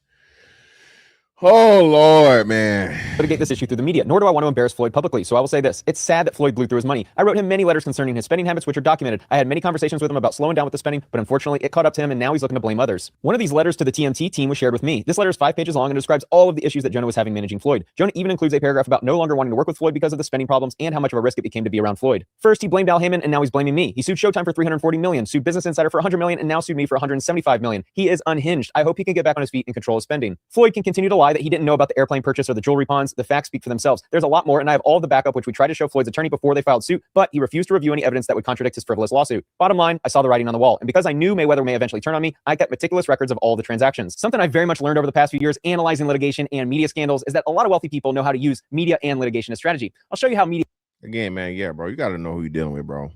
Oh, Lord, man. litigate this issue through the media, nor do I want to embarrass Floyd publicly. So I will say this. It's sad that Floyd blew through his money. I wrote him many letters concerning his spending habits, which are documented. I had many conversations with him about slowing down with the spending, but unfortunately it caught up to him and now he's looking to blame others. One of these letters to the TMT team was shared with me. This letter is 5 pages long and describes all of the issues that Jonah was having managing Floyd. Jonah even includes a paragraph about no longer wanting to work with Floyd because of the spending problems and how much of a risk it became to be around Floyd. First, he blamed Al Heyman and now he's blaming me. He sued Showtime for $340 million, sued Business Insider for $100 million, and now sued me for $175 million. He is unhinged. I hope he can get back on his feet and control his spending. Floyd can continue to lie that he didn't know about the airplane purchase or the jewelry pawns. The facts speak for themselves. There's a lot more, and I have all the backup, which we tried to show Floyd's attorney before they filed suit, but he refused to review any evidence that would contradict his frivolous lawsuit. Bottom line, I saw the writing on the wall, and because I knew Mayweather may eventually turn on me, I kept meticulous records of all the transactions. Something I very much learned over the past few years analyzing litigation and media scandals is that a lot of wealthy people know how to use media and litigation as strategy. I'll show you how media... Again, man, yeah, bro, you got to know who you're dealing with, bro.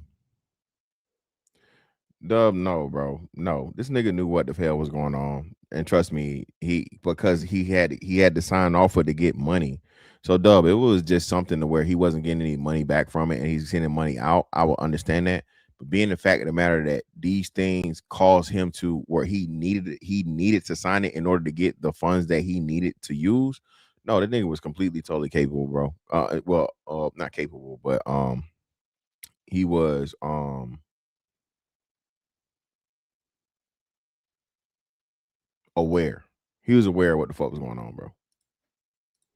Dub, no, bro, no. This nigga knew what the hell was going on, and trust me, because he had to sign off for to get money. So, Dub, it was just something to where he wasn't getting any money back from it, and he's sending money out. I will understand that, but being the fact of the matter that these things caused him to where he needed to sign it in order to get the funds that he needed to use. No, that nigga was completely, totally capable, bro. Not capable, but he was aware. He was aware of what the fuck was going on, bro.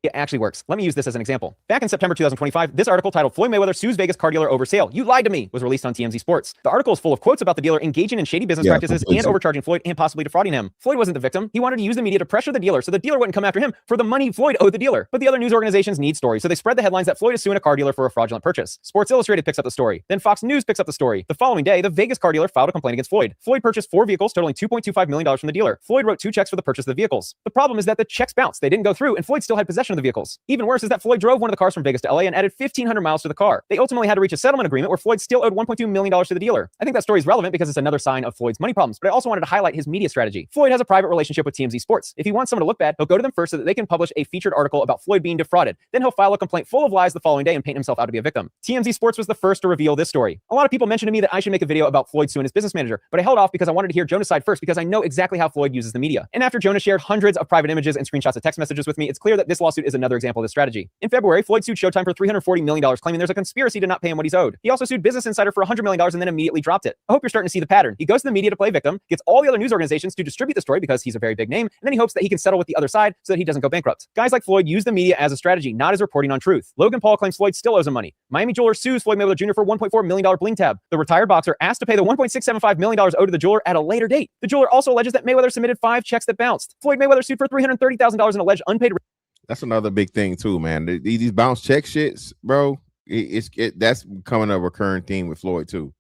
It actually works. Let me use this as an example. Back in September 2025, this article titled "Floyd Mayweather Sues Vegas Car Dealer Over Sale. You Lied to Me" was released on TMZ Sports. The article is full of quotes about the dealer engaging in shady business practices and overcharging Floyd and possibly defrauding him. Floyd wasn't the victim. He wanted to use the media to pressure the dealer so the dealer wouldn't come after him for the money Floyd owed the dealer. But the other news organizations need stories, so they spread the headlines that Floyd is suing a car dealer for a fraudulent purchase. Sports Illustrated picks up the story. Then Fox News picks up the story. The following day, the Vegas car dealer filed a complaint against Floyd. Floyd purchased 4 vehicles totaling $2.25 million from the dealer. Floyd wrote 2 checks for the purchase of the vehicles. The problem is that the checks bounced. They didn't go through, and Floyd still had possession of the vehicles. Even worse is that Floyd drove one of the cars from Vegas to LA and added 1,500 miles to the car. They ultimately had to reach a settlement agreement where Floyd still owed $1.2 million to the dealer. I think that story is relevant because it's another sign of Floyd's money problems, but I also wanted to highlight his media strategy. Floyd has a private relationship with TMZ Sports. If he wants someone to look bad, he'll go to them first so that they can publish a featured article about Floyd being defrauded. Then he'll file a complaint full of lies the following day and paint himself out to be a victim. TMZ Sports was the first to reveal this story. A lot of people mentioned to me that I should make a video about Floyd suing his business manager, but I held off because I wanted to hear Jonah's side first because I know exactly how Floyd uses the media. And after Jonah shared hundreds of private images and screenshots of text messages with me, it's clear that this lawsuit is another example of this strategy. In February, Floyd sued Showtime for $340 million, claiming there's a conspiracy to not pay him what he's owed. He also sued Business Insider for $100 million and then immediately dropped it. I hope you're starting to see the pattern. He goes to the media to play victim, gets all the other news organizations to distribute the story because he's a very big name, and then he hopes that he can settle with the other side so that he doesn't go bankrupt. Guys like Floyd use the media as a strategy, not as reporting on truth. Logan Paul claims Floyd still owes him money. Miami jeweler sues Floyd Mayweather Jr. for $1.4 million bling tab. The retired boxer asked to pay the $1.675 million owed to the jeweler at a later date. The jeweler also alleges that Mayweather submitted 5 checks that bounced. Floyd Mayweather sued for $330,000 in alleged unpaid. That's another big thing too, man. These bounce check shits, bro. That's becoming a recurring theme with Floyd too.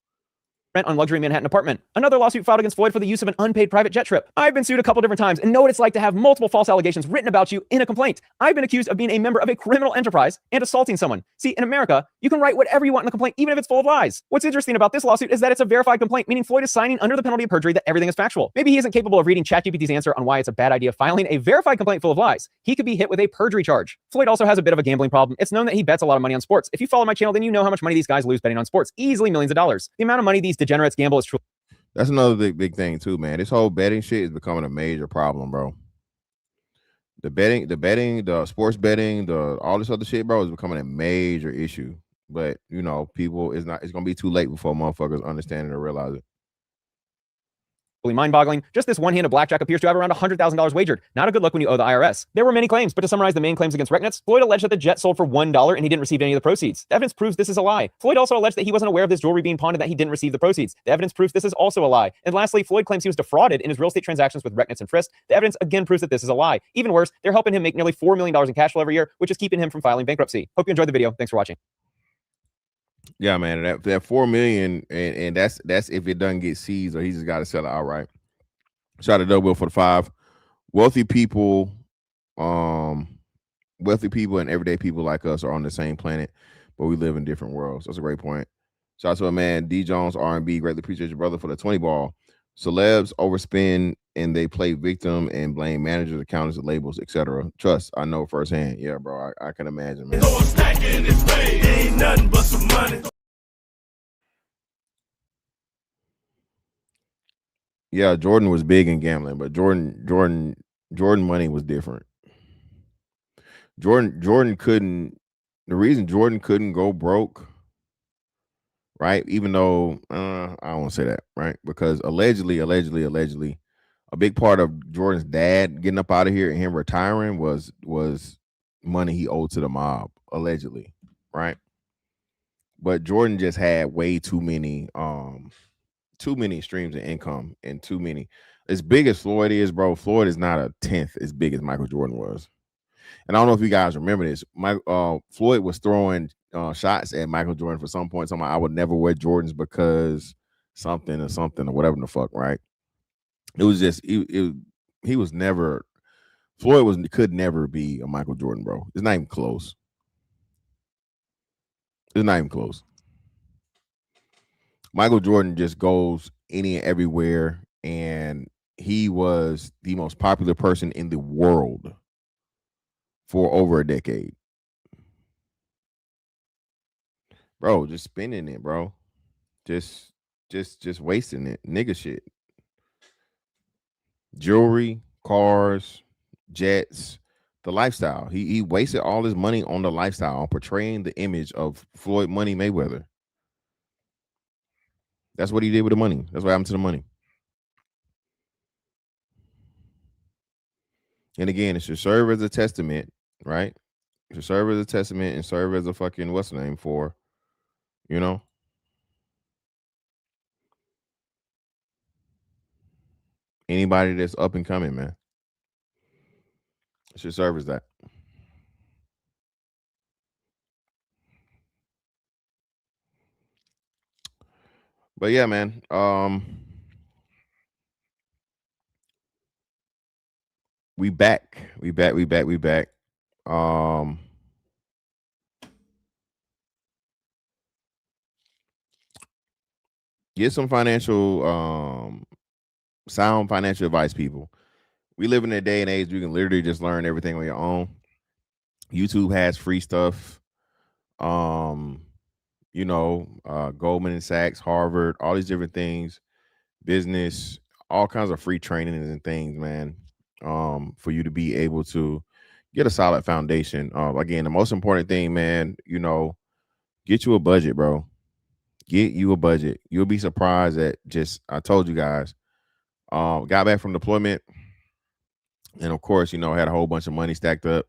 Rent on luxury Manhattan apartment. Another lawsuit filed against Floyd for the use of an unpaid private jet trip. I've been sued a couple different times and know what it's like to have multiple false allegations written about you in a complaint. I've been accused of being a member of a criminal enterprise and assaulting someone. See, in America, you can write whatever you want in the complaint, even if it's full of lies. What's interesting about this lawsuit is that it's a verified complaint, meaning Floyd is signing under the penalty of perjury that everything is factual. Maybe he isn't capable of reading ChatGPT's answer on why it's a bad idea filing a verified complaint full of lies. He could be hit with a perjury charge. Floyd also has a bit of a gambling problem. It's known that he bets a lot of money on sports. If you follow my channel, then you know how much money these guys lose betting on sports. Easily millions of dollars. The amount of money these degenerates gamble is truly... That's another big thing too, man. This whole betting shit is becoming a major problem, bro. The sports betting, all this other shit, bro, is becoming a major issue. But you know, people, it's gonna be too late before motherfuckers understand it or realize it. Mind-boggling. Just this one hand of blackjack appears to have around $100,000 wagered. Not a good look when you owe the IRS. There were many claims, but to summarize the main claims against Recknitz, Floyd alleged that the jet sold for $1 and he didn't receive any of the proceeds. The evidence proves this is a lie. Floyd also alleged that he wasn't aware of this jewelry being pawned and that he didn't receive the proceeds. The evidence proves this is also a lie. And lastly, Floyd claims he was defrauded in his real estate transactions with Recknitz and Frist. The evidence again proves that this is a lie. Even worse, they're helping him make nearly $4 million in cash flow every year, which is keeping him from filing bankruptcy. Hope you enjoyed the video. Thanks for watching. Yeah, man, that $4 million, and that's if it doesn't get seized or he just got to sell it outright. Shout out to Double for the 5. Wealthy people and everyday people like us are on the same planet, but we live in different worlds. That's a great point. Shout out to a man, D Jones R&B. Greatly appreciate your brother for the 20 ball. Celebs overspend and they play victim and blame managers, accountants, labels, etc. Trust, I know firsthand. Yeah, bro, I can imagine, man. Yeah, Jordan was big in gambling, but Jordan money was different. Jordan couldn't. The reason Jordan couldn't go broke, right? Even though I don't want to say that, right? Because allegedly, a big part of Jordan's dad getting up out of here and him retiring was money he owed to the mob, allegedly, right? But Jordan just had way too many streams of income and too many. As big as Floyd is, bro, Floyd is not a tenth as big as Michael Jordan was. And I don't know if you guys remember this. Floyd was throwing shots at Michael Jordan for some point. Something I would never wear Jordans because something or whatever the fuck, right? It was just he was never. Floyd could never be a Michael Jordan, bro. It's not even close. It's not even close. Michael Jordan just goes any and everywhere, and he was the most popular person in the world for over a decade. Bro, just spending it, bro. Just wasting it. Nigga shit. Jewelry, cars, jets, the lifestyle. He wasted all his money on the lifestyle, on portraying the image of Floyd Money Mayweather. That's what he did with the money. That's what happened to the money. And again, it should serve as a testament, right? It should serve as a testament and serve as a fucking what's the name for, you know? Anybody that's up and coming, man. It should serve as that. But yeah, man. We back. Get some sound financial advice, people. We live in a day and age you can literally just learn everything on your own. YouTube has free stuff. Goldman Sachs, Harvard, all these different things, business, all kinds of free trainings and things, man. For you to be able to get a solid foundation. Again, the most important thing, man, get you a budget, bro. Get you a budget. You'll be surprised at I told you guys, got back from deployment. And of course, had a whole bunch of money stacked up.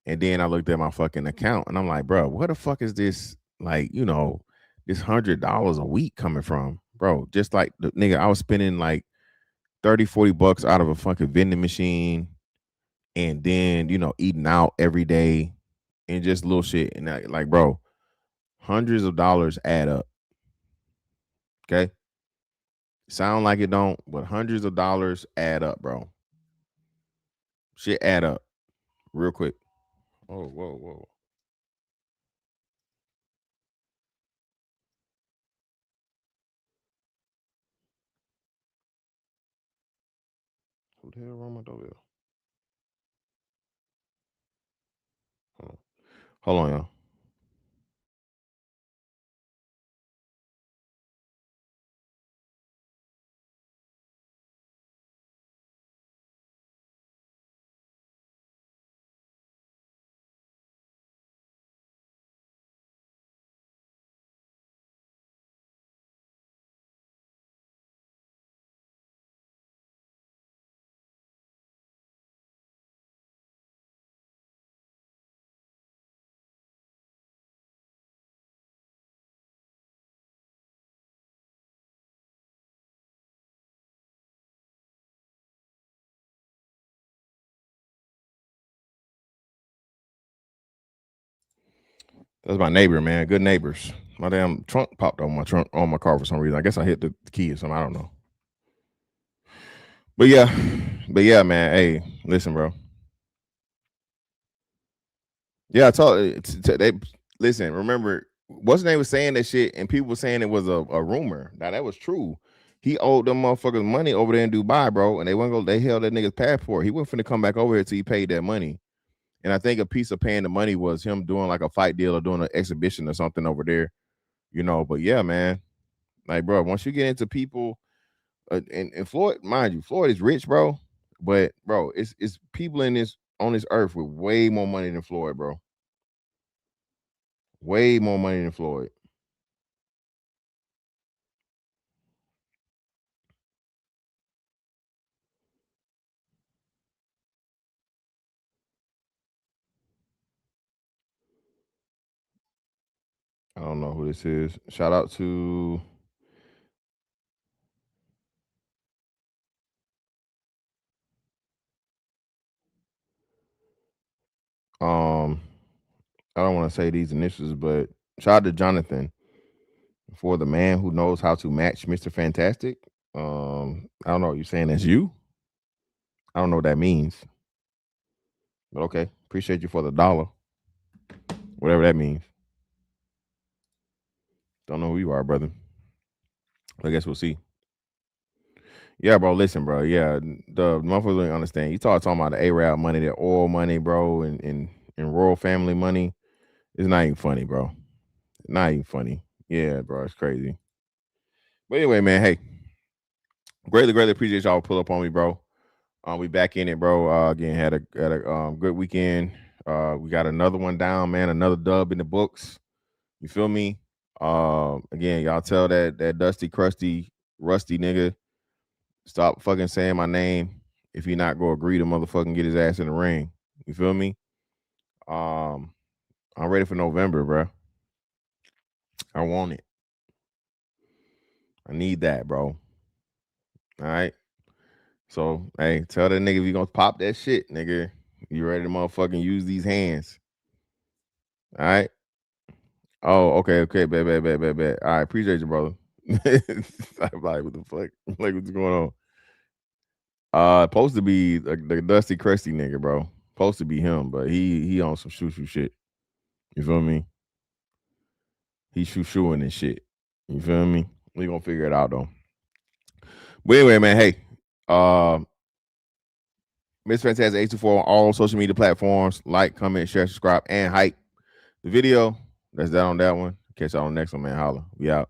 And then I looked at my fucking account and I'm like, bro, what the fuck is this? Like, this $100 a week coming from, bro? Just like the nigga, I was spending like 30-40 bucks out of a fucking vending machine and then, eating out every day and just little shit. And like, bro, hundreds of dollars add up. Okay. Sound like it don't, but hundreds of dollars add up, bro. Shit add up real quick. Oh, whoa. Who the hell rang my doorbell? Hold on, y'all. That's my neighbor, man. Good neighbors. My damn trunk popped on my car for some reason. I guess I hit the key or something. I don't know. But yeah, man. Hey, listen, bro. Yeah, I told they listen. Remember, what's his name was saying that shit, and people were saying it was a rumor. Now that was true. He owed them motherfuckers money over there in Dubai, bro, and they held that nigga's passport. He wasn't finna come back over here till he paid that money. And I think a piece of paying the money was him doing like a fight deal or doing an exhibition or something over there, But yeah, man, like, bro, once you get into people, and Floyd, mind you, Floyd is rich, bro. But bro, it's people on this earth with way more money than Floyd, bro. Way more money than Floyd. I don't know who this is. Shout out to I don't want to say these initials, but shout out to Jonathan for the man who knows how to match Mr. Fantastic. I don't know. You saying that's you? I don't know what that means. But okay. Appreciate you for the $1. Whatever that means. Don't know who you are, brother. I guess we'll see. Yeah, bro. Listen, bro. Yeah, the motherfuckers don't understand. You talking about the Arab money, the oil money, bro, and royal family money. It's not even funny, bro. Not even funny. Yeah, bro. It's crazy. But anyway, man. Hey, greatly appreciate y'all pull up on me, bro. We back in it, bro. Again, had a good weekend. We got another one down, man. Another dub in the books. You feel me? Again, y'all tell that dusty, crusty, rusty nigga stop fucking saying my name. If he not gonna agree to motherfucking get his ass in the ring. You feel me? I'm ready for November, bro. I want it. I need that, bro. All right. So, hey, tell that nigga if you gonna pop that shit, nigga. You ready to motherfucking use these hands? All right. Oh, okay, bet. All right, appreciate you, brother. I'm like, what the fuck? Like, what's going on? Supposed to be the dusty, crusty nigga, bro. Supposed to be him, but he on some shoo shit. You feel me? He's shoo-shooing and shit. You feel me? We gonna figure it out though. But anyway, man, hey, Miss Fantastic 824 on all social media platforms. Like, comment, share, subscribe, and hype the video. That's that on that one. Catch y'all on the next one, man. Holla. We out.